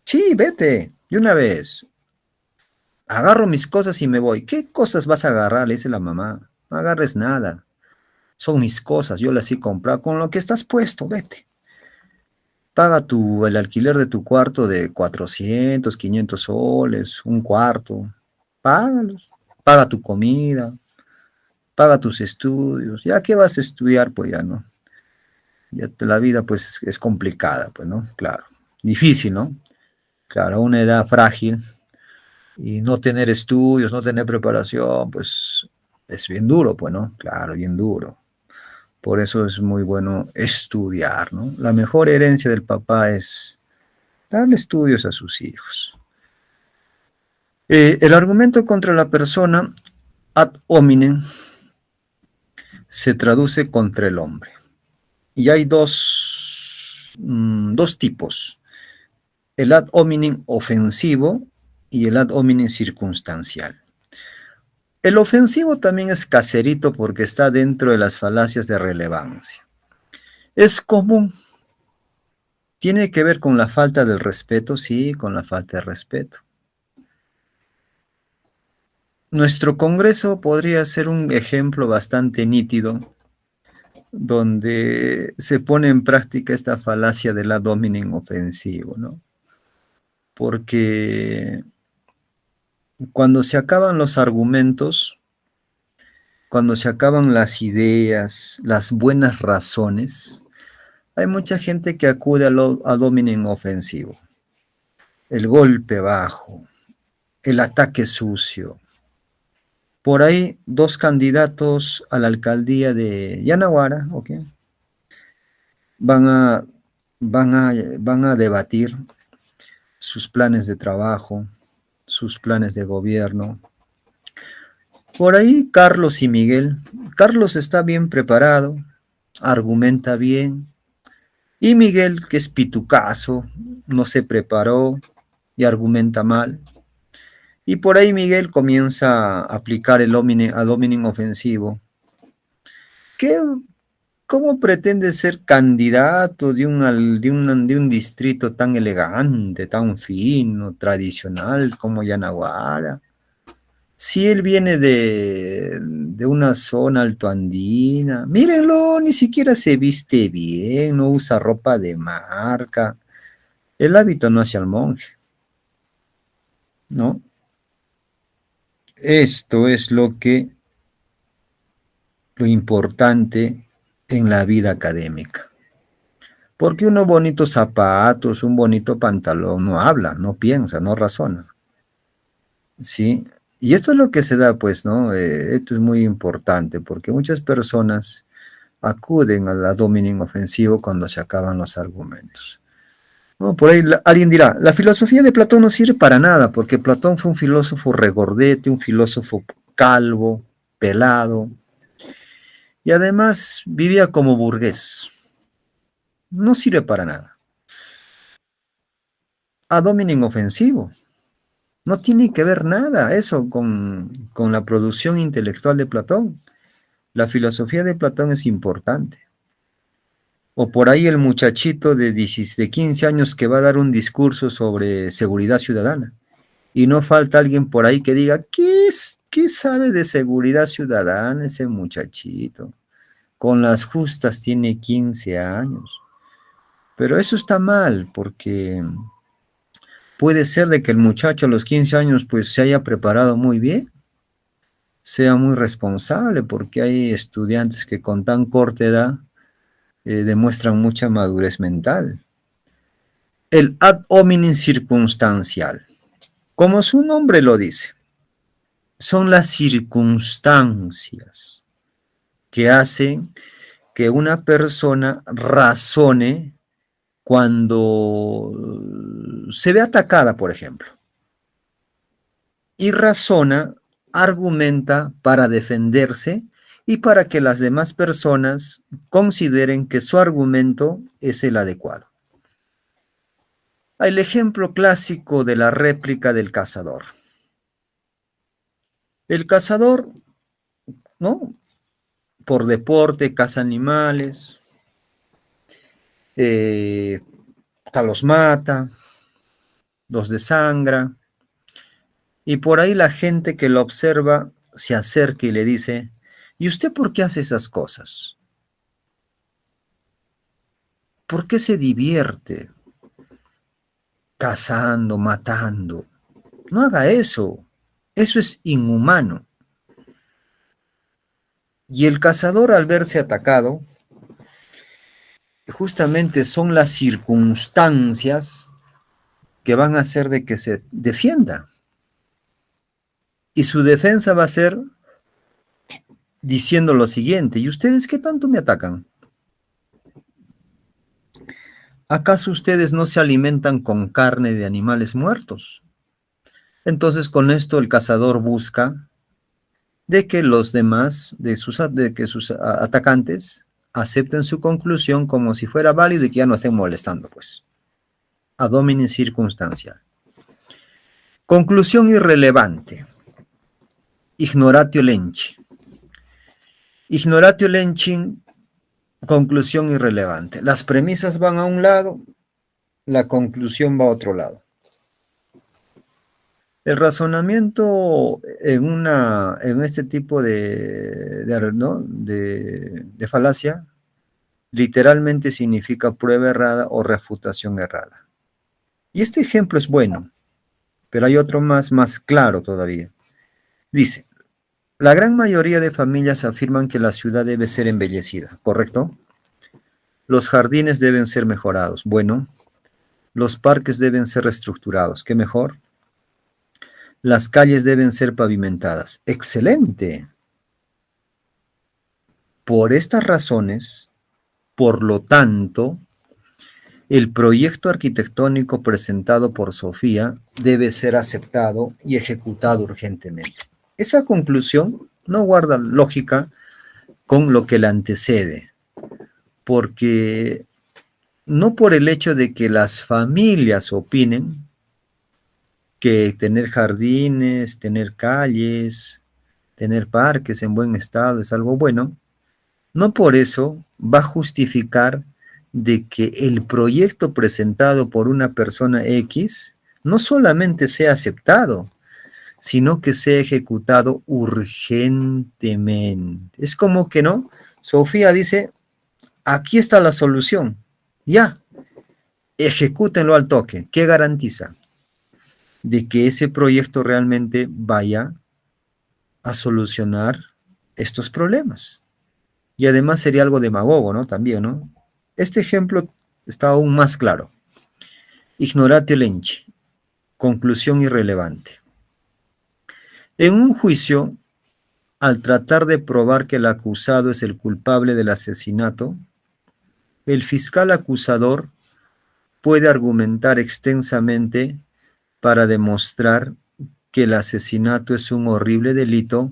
Sí, vete, de una vez. Agarro mis cosas y me voy. ¿Qué cosas vas a agarrar? Le dice la mamá. no agarres nada. Son mis cosas, yo las he comprado. Con lo que estás puesto, vete. Paga el alquiler de tu cuarto de 400, 500 soles, un cuarto. Págalos. Paga tu comida, paga tus estudios. ¿Ya qué vas a estudiar? Pues ya no. La vida pues es complicada, pues, ¿no? Claro. Difícil, ¿no? Claro, a una edad frágil y no tener estudios, no tener preparación, pues es bien duro, pues, ¿no? Claro, bien duro. Por eso es muy bueno estudiar, ¿no? La mejor herencia del papá es darle estudios a sus hijos. El argumento contra la persona ad hominem se traduce contra el hombre. Y hay dos tipos, el ad hominem ofensivo y el ad hominem circunstancial. El ofensivo también es caserito porque está dentro de las falacias de relevancia. Es común. Tiene que ver con la falta del respeto, sí, con la falta de respeto. Nuestro Congreso podría ser un ejemplo bastante nítido donde se pone en práctica esta falacia del ad hominem ofensivo, ¿no? Porque cuando se acaban los argumentos, cuando se acaban las ideas, las buenas razones, hay mucha gente que acude al ad hominem ofensivo. El golpe bajo, el ataque sucio. Por ahí, dos candidatos a la alcaldía de Yanaguara, ¿ok? van a, van a debatir sus planes de trabajo, sus planes de gobierno. Por ahí, Carlos y Miguel. Carlos está bien preparado, argumenta bien, y Miguel, que es pitucazo, no se preparó y argumenta mal. Y por ahí Miguel comienza a aplicar el ad hominem ofensivo. ¿Qué, ¿Cómo pretende ser candidato de un distrito tan elegante, tan fino, tradicional como Yanaguara? Si él viene de una zona altoandina, mírenlo, ni siquiera se viste bien, no usa ropa de marca. El hábito no hace al monje, ¿no? Esto es lo importante en la vida académica. Porque unos bonitos zapatos, un bonito pantalón, no habla, no piensa, no razona, ¿sí? Y esto es lo que se da, pues, ¿no? Esto es muy importante, porque muchas personas acuden al ad hominem ofensivo cuando se acaban los argumentos. ¿No? Por ahí alguien dirá, la filosofía de Platón no sirve para nada, porque Platón fue un filósofo regordete, un filósofo calvo, pelado, y además vivía como burgués. No sirve para nada. Ad hominem ofensivo. No tiene que ver nada eso con la producción intelectual de Platón. La filosofía de Platón es importante. O por ahí el muchachito de 15 años que va a dar un discurso sobre seguridad ciudadana. Y no falta alguien por ahí que diga, ¿qué sabe de seguridad ciudadana ese muchachito? Con las justas tiene 15 años. Pero eso está mal, porque puede ser de que el muchacho a los 15 años pues se haya preparado muy bien, sea muy responsable, porque hay estudiantes que con tan corta edad demuestran mucha madurez mental. El ad hominem circunstancial, como su nombre lo dice, son las circunstancias que hacen que una persona razone cuando se ve atacada, por ejemplo, y razona, argumenta para defenderse y para que las demás personas consideren que su argumento es el adecuado. El ejemplo clásico de la réplica del cazador. El cazador, ¿no? Por deporte, caza animales, eh, los mata, los desangra, y por ahí la gente que lo observa se acerca y le dice, ¿Y usted por qué hace esas cosas? ¿Por qué se divierte cazando, matando? No haga eso. Eso es inhumano. Y el cazador, al verse atacado, justamente son las circunstancias que van a hacer de que se defienda. Y su defensa va a ser diciendo lo siguiente: ¿y ustedes qué tanto me atacan? ¿Acaso ustedes no se alimentan con carne de animales muertos? Entonces, con esto el cazador busca de que los demás, de que sus atacantes acepten su conclusión como si fuera válido y que ya no estén molestando, pues. Ad hominem circunstancial. Conclusión irrelevante. Ignoratio lenchi. Ignoratio lenchi, conclusión irrelevante. Las premisas van a un lado, la conclusión va a otro lado. El razonamiento en este tipo ¿no? de falacia literalmente significa prueba errada o refutación errada. Y este ejemplo es bueno, pero hay otro más claro todavía. Dice: la gran mayoría de familias afirman que la ciudad debe ser embellecida, ¿correcto? Los jardines deben ser mejorados, bueno. Los parques deben ser reestructurados, ¿qué mejor? Las calles deben ser pavimentadas, excelente. Por estas razones, por lo tanto, el proyecto arquitectónico presentado por Sofía debe ser aceptado y ejecutado urgentemente. Esa conclusión no guarda lógica con lo que la antecede, porque no por el hecho de que las familias opinen que tener jardines, tener calles, tener parques en buen estado es algo bueno, no por eso va a justificar de que el proyecto presentado por una persona X no solamente sea aceptado, sino que sea ejecutado urgentemente. Es como que no, Sofía dice: aquí está la solución, ya, ejecútenlo al toque. ¿Qué garantiza? De que ese proyecto realmente vaya a solucionar estos problemas. Y además sería algo demagogo, ¿no? También, ¿no? Este ejemplo está aún más claro. Ignoratio lenchi. Conclusión irrelevante. En un juicio, al tratar de probar que el acusado es el culpable del asesinato, el fiscal acusador puede argumentar extensamente para demostrar que el asesinato es un horrible delito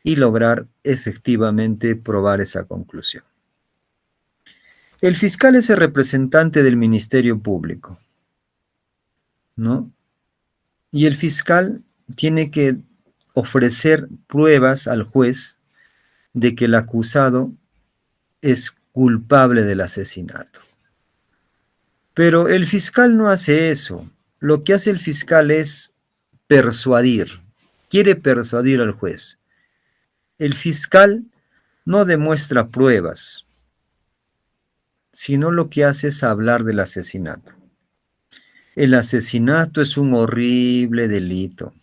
y lograr efectivamente probar esa conclusión. El fiscal es el representante del Ministerio Público, ¿no? Y el fiscal tiene que ofrecer pruebas al juez de que el acusado es culpable del asesinato. Pero el fiscal no hace eso. Lo que hace el fiscal es persuadir. Quiere persuadir al juez. El fiscal no demuestra pruebas, sino lo que hace es hablar del asesinato. El asesinato es un horrible delito.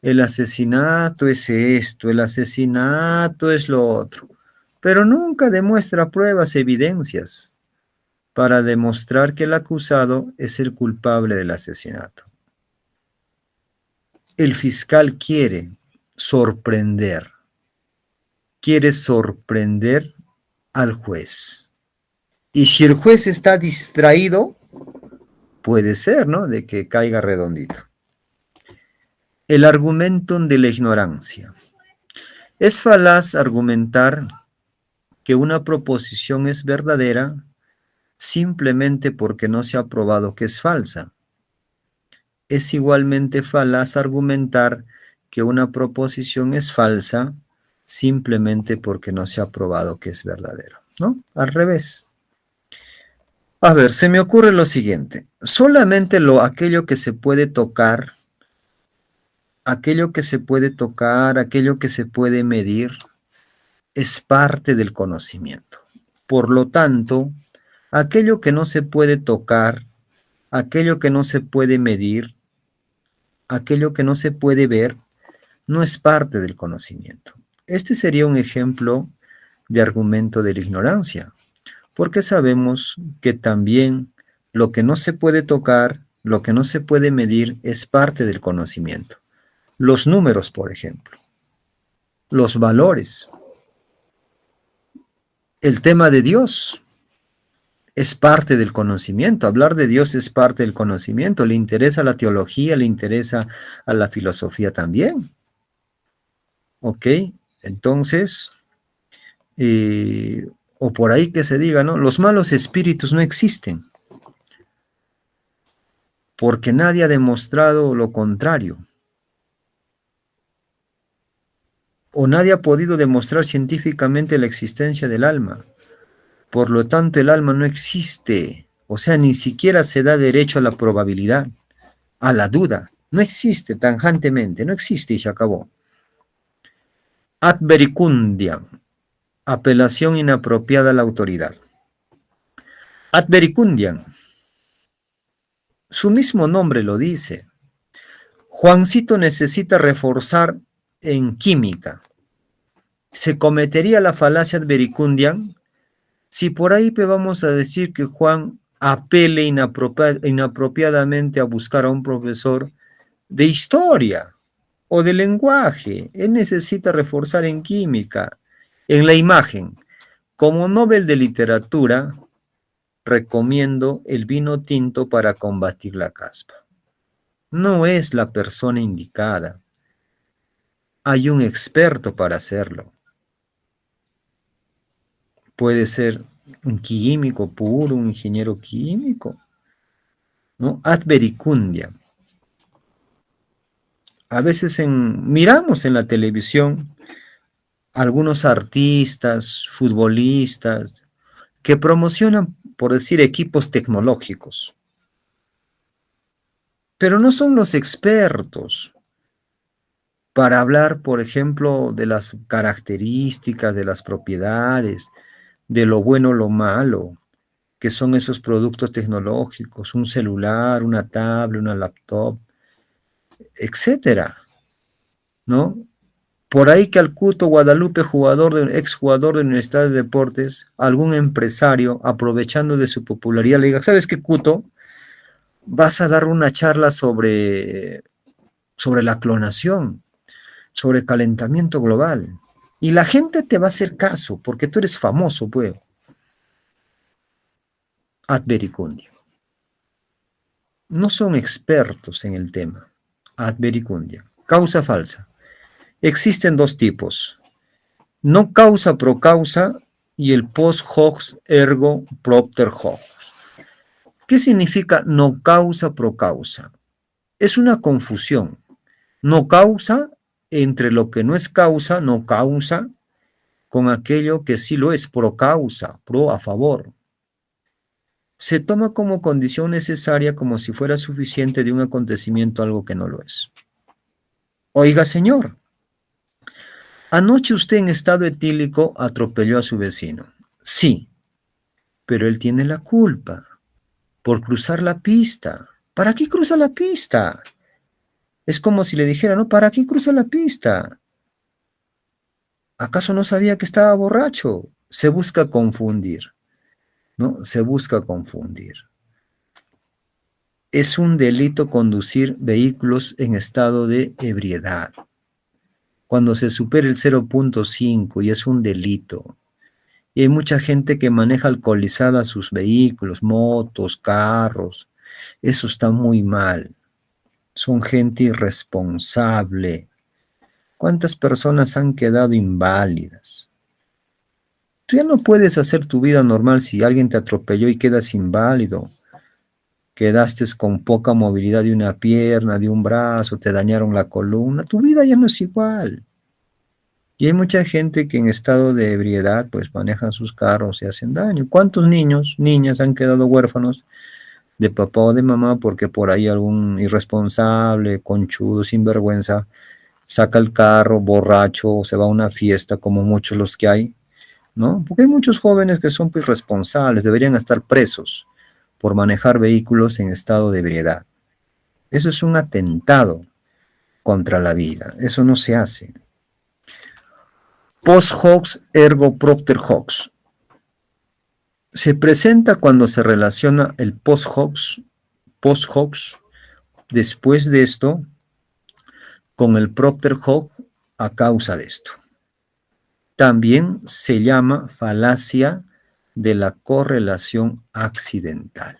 El asesinato es esto, el asesinato es lo otro. Pero nunca demuestra pruebas, evidencias, para demostrar que el acusado es el culpable del asesinato. El fiscal quiere sorprender al juez. Y si el juez está distraído, puede ser, ¿no?, de que caiga redondito. El argumento de la ignorancia. Es falaz argumentar que una proposición es verdadera simplemente porque no se ha probado que es falsa. Es igualmente falaz argumentar que una proposición es falsa simplemente porque no se ha probado que es verdadero, ¿no? Al revés. A ver, se me ocurre lo siguiente. Solamente aquello que se puede tocar, aquello que se puede medir, es parte del conocimiento. Por lo tanto, aquello que no se puede tocar, aquello que no se puede medir, aquello que no se puede ver, no es parte del conocimiento. Este sería un ejemplo de argumento de la ignorancia, porque sabemos que también lo que no se puede tocar, lo que no se puede medir, es parte del conocimiento. Los números, por ejemplo, los valores, el tema de Dios es parte del conocimiento. Hablar de Dios es parte del conocimiento. Le interesa la teología, le interesa a la filosofía también. ¿Ok? Entonces, o por ahí que se diga, ¿no? Los malos espíritus no existen, porque nadie ha demostrado lo contrario, o nadie ha podido demostrar científicamente la existencia del alma. Por lo tanto, el alma no existe, o sea, ni siquiera se da derecho a la probabilidad, a la duda. No existe tangentemente, no existe y se acabó. Ad vericundiam, apelación inapropiada a la autoridad. Ad vericundiam, su mismo nombre lo dice. Juancito necesita reforzar en química. Se cometería la falacia ad vericundiam si por ahí vamos a decir que Juan apele inapropiadamente a buscar a un profesor de historia o de lenguaje. Él necesita reforzar en química, en la imagen. Como Nobel de literatura, recomiendo el vino tinto para combatir la caspa. No es la persona indicada. Hay un experto para hacerlo. Puede ser un químico puro, un ingeniero químico, ¿no? Ad vericundiam. A veces miramos en la televisión algunos artistas, futbolistas, que promocionan, por decir, equipos tecnológicos, pero no son los expertos para hablar, por ejemplo, de las características, de las propiedades, de lo bueno o lo malo, que son esos productos tecnológicos, un celular, una tablet, una laptop, etcétera, ¿no? Por ahí que al Cuto Guadalupe, exjugador de Universidad de Deportes, algún empresario, aprovechando de su popularidad, le diga, ¿sabes qué, Cuto? Vas a dar una charla sobre la clonación, sobre calentamiento global. Y la gente te va a hacer caso, porque tú eres famoso, pues. Ad vericundiam. No son expertos en el tema. Ad vericundiam. Causa falsa. Existen dos tipos. No causa pro causa y el post hoc ergo propter hoc. ¿Qué significa no causa pro causa? Es una confusión. No causa entre lo que no es causa, no causa, con aquello que sí lo es, pro causa, pro a favor. Se toma como condición necesaria como si fuera suficiente de un acontecimiento algo que no lo es. Oiga, señor, anoche usted en estado etílico atropelló a su vecino. Sí, pero él tiene la culpa por cruzar la pista. ¿Para qué cruza la pista? Es como si le dijera, no, ¿para qué cruza la pista? ¿Acaso no sabía que estaba borracho? Se busca confundir, ¿no? Se busca confundir. Es un delito conducir vehículos en estado de ebriedad. Cuando se supera el 0.5 y es un delito. Y hay mucha gente que maneja alcoholizada sus vehículos, motos, carros. Eso está muy mal. Son gente irresponsable. ¿Cuántas personas han quedado inválidas? Tú ya no puedes hacer tu vida normal si alguien te atropelló y quedas inválido. Quedaste con poca movilidad de una pierna, de un brazo, te dañaron la columna. Tu vida ya no es igual. Y hay mucha gente que en estado de ebriedad pues manejan sus carros y hacen daño. ¿Cuántos niños, niñas han quedado huérfanos de papá o de mamá porque por ahí algún irresponsable, conchudo, sinvergüenza saca el carro borracho o se va a una fiesta como muchos los que hay, ¿no? Porque hay muchos jóvenes que son pues, irresponsables, deberían estar presos por manejar vehículos en estado de ebriedad. Eso es un atentado contra la vida, eso no se hace. Post hoc ergo propter hoc. Se presenta cuando se relaciona el post hoc, después de esto, con el propter hoc a causa de esto. También se llama falacia de la correlación accidental.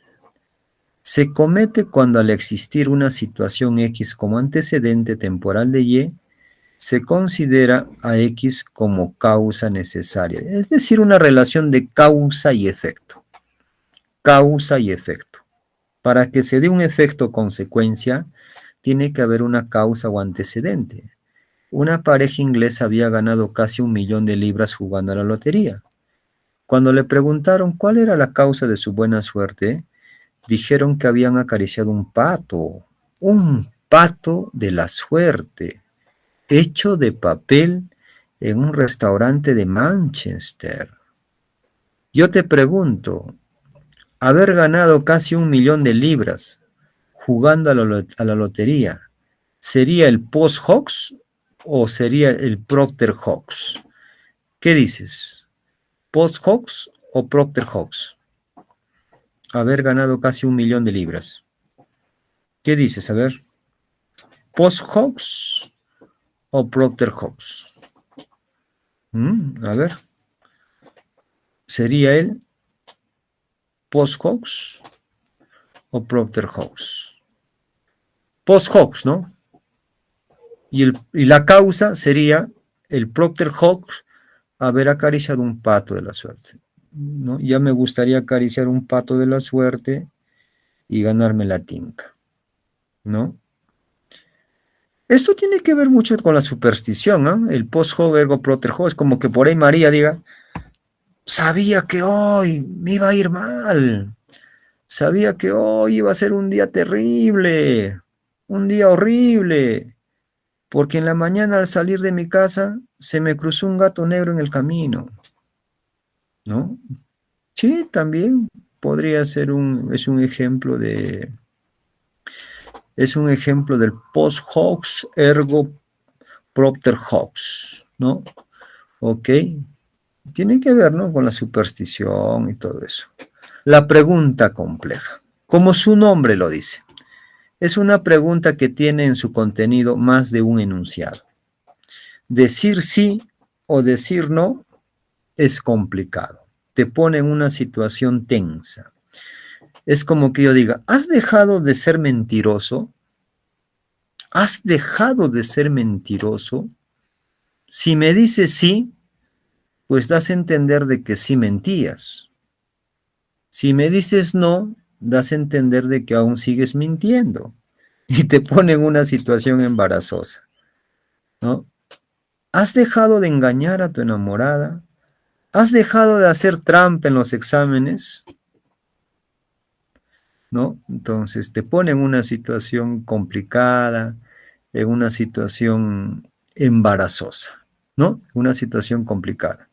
Se comete cuando al existir una situación X como antecedente temporal de Y, se considera a X como causa necesaria, es decir, una relación de causa y efecto. Causa y efecto. Para que se dé un efecto-consecuencia, tiene que haber una causa o antecedente. Una pareja inglesa había ganado casi 1.000.000 de libras jugando a la lotería. Cuando le preguntaron cuál era la causa de su buena suerte, dijeron que habían acariciado un pato de la suerte, hecho de papel en un restaurante de Manchester. Yo te pregunto, haber ganado casi 1.000.000 de libras jugando a la lotería, ¿sería el post hoc o sería el propter hoc? ¿Qué dices? ¿Post hoc o propter hoc? Haber ganado casi 1.000.000 de libras. ¿Qué dices? A ver. ¿Post hoc o propter hoc? A ver. ¿Sería el post hoc o propter hoc? Post hoc, ¿no? Y la causa sería el propter hoc, haber acariciado un pato de la suerte, ¿no? Ya me gustaría acariciar un pato de la suerte y ganarme la tinca, ¿no? Esto tiene que ver mucho con la superstición, ¿no? El post hoc ergo propter hoc, es como que por ahí María diga, sabía que hoy me iba a ir mal, sabía que hoy iba a ser un día terrible, un día horrible, porque en la mañana al salir de mi casa se me cruzó un gato negro en el camino, ¿no? Sí, también podría ser es un ejemplo del post hoc ergo propter hoc, ¿no? Ok, tiene que ver, ¿no? Con la superstición y todo eso. La pregunta compleja, como su nombre lo dice, es una pregunta que tiene en su contenido más de un enunciado. Decir sí o decir no es complicado, te pone en una situación tensa. Es como que yo diga, ¿has dejado de ser mentiroso? ¿Has dejado de ser mentiroso? Si me dices sí, pues das a entender de que sí mentías. Si me dices no, das a entender de que aún sigues mintiendo y te pone en una situación embarazosa, ¿no? ¿Has dejado de engañar a tu enamorada? ¿Has dejado de hacer trampa en los exámenes? ¿No? Entonces te pone en una situación complicada, en una situación embarazosa, ¿no? Una situación complicada.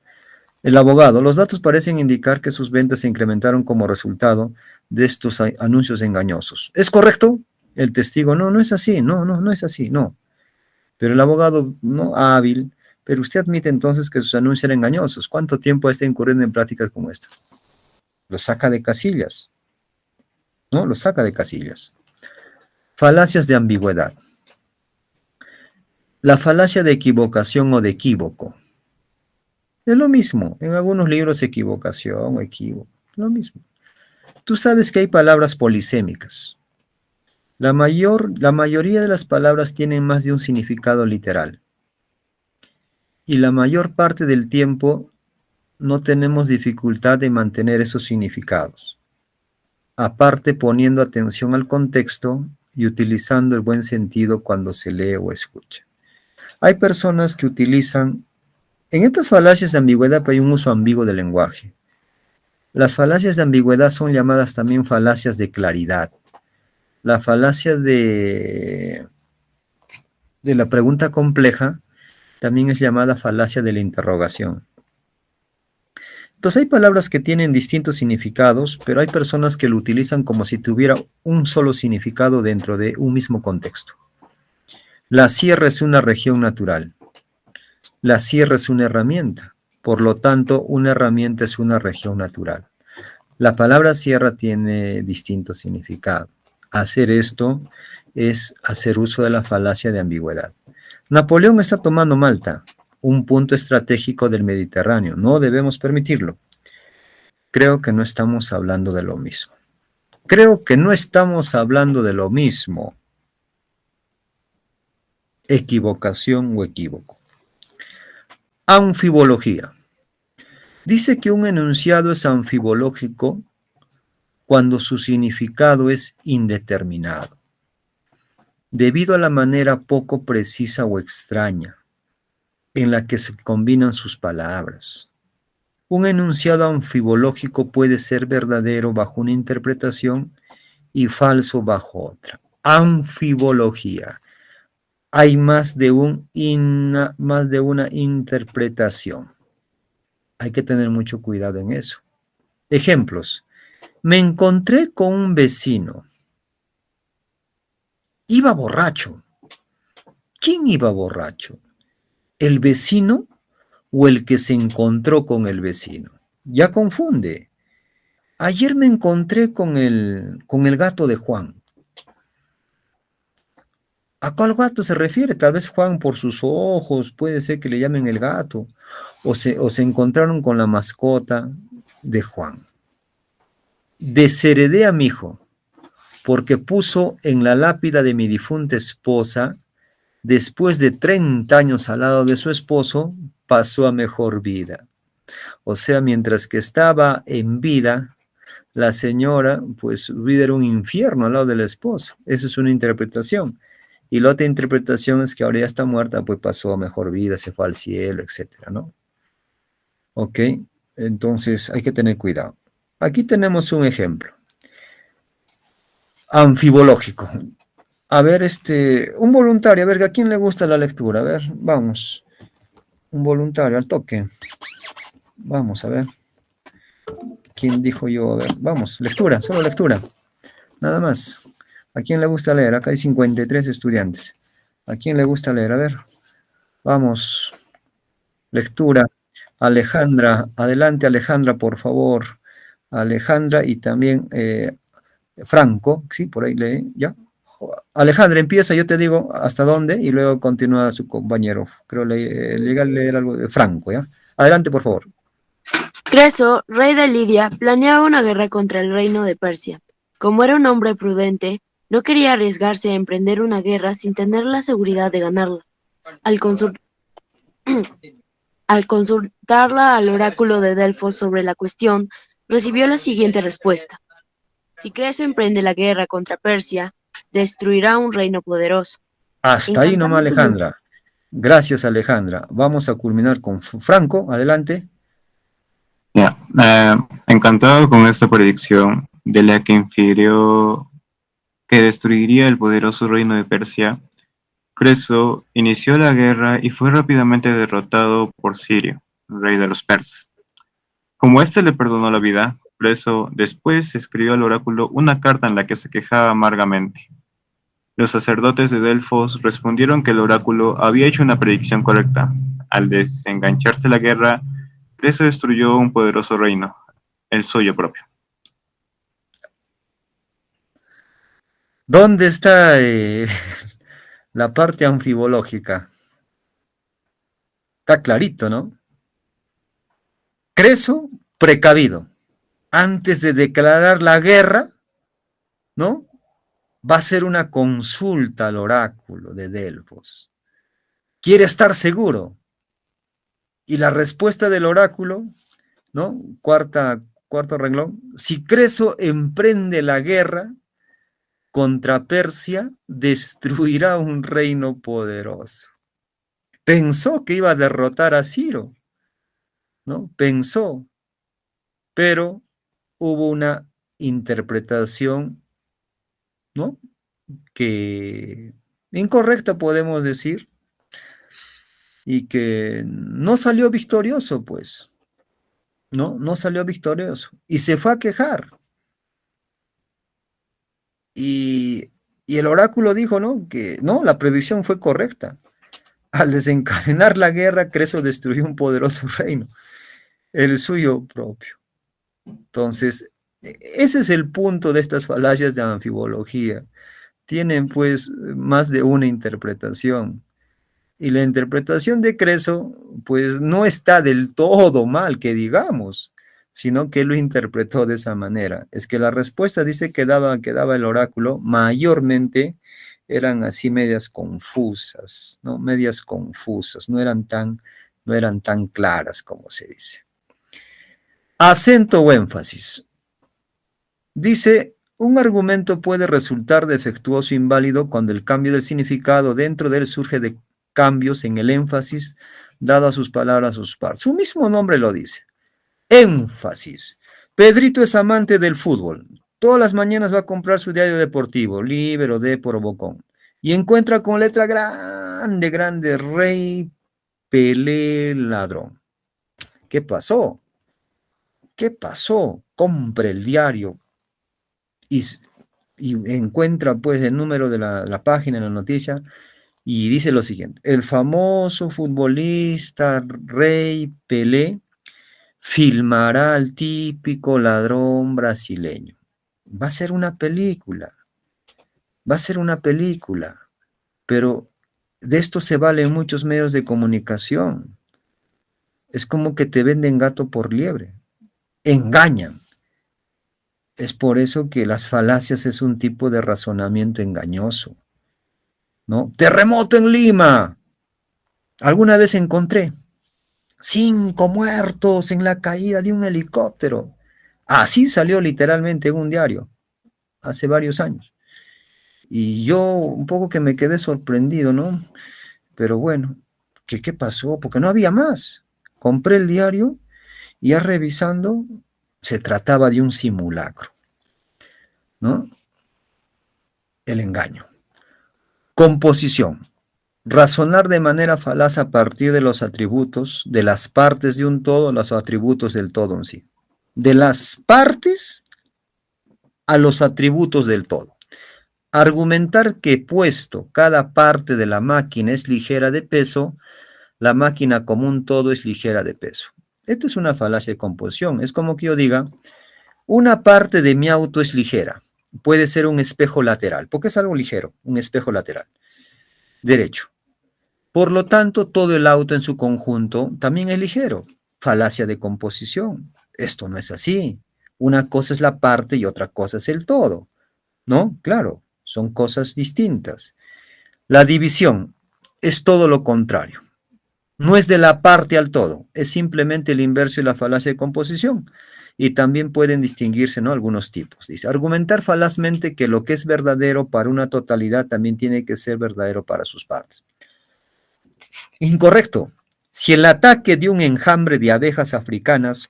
El abogado, los datos parecen indicar que sus ventas se incrementaron como resultado de estos anuncios engañosos. ¿Es correcto? El testigo, no, no es así, no es así, no. Pero el abogado, no hábil, pero usted admite entonces que sus anuncios eran engañosos. ¿Cuánto tiempo está incurriendo en prácticas como esta? Lo saca de casillas, ¿no? Lo saca de casillas. Falacias de ambigüedad. La falacia de equivocación o de equívoco. Es lo mismo, en algunos libros equivocación o equívoco, lo mismo. Tú sabes que hay palabras polisémicas. La mayoría de las palabras tienen más de un significado literal. Y la mayor parte del tiempo no tenemos dificultad de mantener esos significados. Aparte poniendo atención al contexto y utilizando el buen sentido cuando se lee o escucha. Hay personas que utilizan, en estas falacias de ambigüedad hay un uso ambiguo del lenguaje. Las falacias de ambigüedad son llamadas también falacias de claridad. La falacia de de la pregunta compleja también es llamada falacia de la interrogación. Entonces hay palabras que tienen distintos significados, pero hay personas que lo utilizan como si tuviera un solo significado dentro de un mismo contexto. La sierra es una región natural. La sierra es una herramienta. Por lo tanto, una herramienta es una región natural. La palabra sierra tiene distinto significado. Hacer esto es hacer uso de la falacia de ambigüedad. Napoleón está tomando Malta, un punto estratégico del Mediterráneo. No debemos permitirlo. Creo que no estamos hablando de lo mismo. Creo que no estamos hablando de lo mismo. Equivocación o equívoco. Anfibología. Dice que un enunciado es anfibológico cuando su significado es indeterminado, debido a la manera poco precisa o extraña en la que se combinan sus palabras. Un enunciado anfibológico puede ser verdadero bajo una interpretación y falso bajo otra. Anfibología. Hay más de una interpretación. Hay que tener mucho cuidado en eso. Ejemplos. Me encontré con un vecino. Iba borracho. ¿Quién iba borracho? ¿El vecino o el que se encontró con el vecino? Ya confunde. Ayer me encontré con el gato de Juan. ¿A cuál gato se refiere? Tal vez Juan por sus ojos, puede ser que le llamen el gato, o se encontraron con la mascota de Juan. Desheredé a mi hijo, porque puso en la lápida de mi difunta esposa, después de 30 años al lado de su esposo, pasó a mejor vida. O sea, mientras que estaba en vida, la señora, pues su vida era un infierno al lado del esposo. Esa es una interpretación. Y la otra interpretación es que ahora ya está muerta, pues pasó a mejor vida, se fue al cielo, etcétera, ¿no? Ok, entonces hay que tener cuidado. Aquí tenemos un ejemplo. Anfibológico. A ver, un voluntario, a ver, ¿a quién le gusta la lectura? A ver, vamos. Un voluntario, al toque. Vamos, a ver. ¿Quién dijo yo? A ver, vamos, lectura, solo lectura. Nada más. ¿A quién le gusta leer? Acá hay 53 estudiantes. ¿A quién le gusta leer? A ver, vamos. Lectura. Alejandra, adelante Alejandra, por favor. Alejandra y también Franco, sí, por ahí lee, ¿ya? Alejandra, empieza, yo te digo hasta dónde y luego continúa su compañero. Creo llega a leer algo de Franco, ¿ya? Adelante, por favor. Creso, rey de Lidia, planeaba una guerra contra el reino de Persia. Como era un hombre prudente, no quería arriesgarse a emprender una guerra sin tener la seguridad de ganarla. Al, consul- Al consultarla al oráculo de Delfos sobre la cuestión, recibió la siguiente respuesta. Si Creso emprende la guerra contra Persia, destruirá un reino poderoso. Hasta ahí nomás, Encantado con los Alejandra. Gracias, Alejandra. Vamos a culminar con Franco. Adelante. Ya, encantado con esta predicción de la que infirió que destruiría el poderoso reino de Persia. Creso inició la guerra y fue rápidamente derrotado por Sirio, rey de los persas. Como éste le perdonó la vida, Creso después escribió al oráculo una carta en la que se quejaba amargamente. Los sacerdotes de Delfos respondieron que el oráculo había hecho una predicción correcta. Al desengancharse la guerra, Creso destruyó un poderoso reino, el suyo propio. ¿Dónde está la parte anfibológica? Está clarito, ¿no? Creso, precavido. Antes de declarar la guerra, ¿no? Va a ser una consulta al oráculo de Delfos. Quiere estar seguro. Y la respuesta del oráculo, ¿no? Cuarto renglón. Si Creso emprende la guerra contra Persia, destruirá un reino poderoso. Pensó que iba a derrotar a Ciro, ¿no? Pensó, pero hubo una interpretación, ¿no? Que incorrecta podemos decir, y que no salió victorioso, pues, ¿no? No salió victorioso. Y se fue a quejar. Y, y el oráculo dijo, ¿no? Que no, la predicción fue correcta. Al desencadenar la guerra, Creso destruyó un poderoso reino, el suyo propio. Entonces, ese es el punto de estas falacias de anfibología. Tienen pues más de una interpretación. Y la interpretación de Creso, pues no está del todo mal, que digamos, sino que él lo interpretó de esa manera. Es que la respuesta dice que daba el oráculo, mayormente eran así medias confusas, ¿no? Medias confusas, no eran tan claras como se dice. Acento o énfasis. Dice, un argumento puede resultar defectuoso o inválido cuando el cambio del significado dentro de él surge de cambios en el énfasis dado a sus palabras o sus partes. Su mismo nombre lo dice. Énfasis. Pedrito es amante del fútbol. Todas las mañanas va a comprar su diario deportivo, Libero, Depor, Bocón. Y encuentra con letra grande, grande, Rey Pelé Ladrón. ¿Qué pasó? ¿Qué pasó? Compre el diario y, y encuentra pues el número de la página en la noticia y dice lo siguiente: el famoso futbolista Rey Pelé filmará al típico ladrón brasileño. Va a ser una película, va a ser una película, pero de esto se valen muchos medios de comunicación. Es como que te venden gato por liebre, engañan. Es por eso que las falacias es un tipo de razonamiento engañoso, ¿no? Terremoto en Lima. Alguna vez encontré 5 muertos en la caída de un helicóptero. Así salió literalmente en un diario, hace varios años. Y yo un poco que me quedé sorprendido, ¿no? Pero bueno, ¿qué pasó? Porque no había más. Compré el diario y ya revisando, se trataba de un simulacro, ¿no? El engaño. Composición. Razonar de manera falaz a partir de los atributos, de las partes de un todo, los atributos del todo en sí. De las partes a los atributos del todo. Argumentar que puesto cada parte de la máquina es ligera de peso, la máquina como un todo es ligera de peso. Esto es una falacia de composición. Es como que yo diga, una parte de mi auto es ligera. Puede ser un espejo lateral, porque es algo ligero, un espejo lateral, derecho. Por lo tanto, todo el auto en su conjunto también es ligero. Falacia de composición. Esto no es así. Una cosa es la parte y otra cosa es el todo, ¿no? Claro, son cosas distintas. La división es todo lo contrario. No es de la parte al todo, es simplemente el inverso y la falacia de composición. Y también pueden distinguirse, ¿no?, algunos tipos. Dice, argumentar falazmente que lo que es verdadero para una totalidad también tiene que ser verdadero para sus partes. Incorrecto. Si el ataque de un enjambre de abejas africanas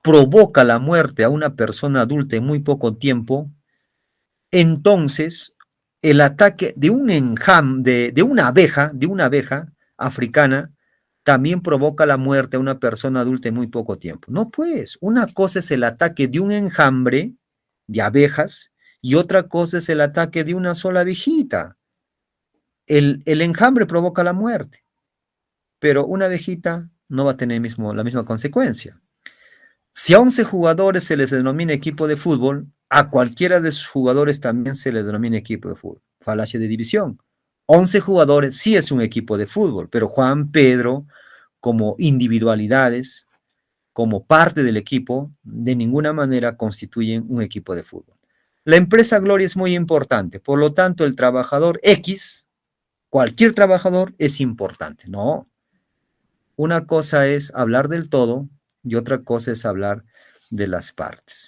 provoca la muerte a una persona adulta en muy poco tiempo, entonces el ataque de un enjambre, de una abeja africana, también provoca la muerte a una persona adulta en muy poco tiempo. No, pues, una cosa es el ataque de un enjambre de abejas y otra cosa es el ataque de una sola abejita. El enjambre provoca la muerte, pero una abejita no va a tener la misma consecuencia. Si a 11 jugadores se les denomina equipo de fútbol, a cualquiera de sus jugadores también se le denomina equipo de fútbol. Falacia de división. 11 jugadores sí es un equipo de fútbol, pero Juan, Pedro, como individualidades, como parte del equipo, de ninguna manera constituyen un equipo de fútbol. La empresa Gloria es muy importante, por lo tanto el trabajador X, cualquier trabajador es importante. No, una cosa es hablar del todo y otra cosa es hablar de las partes.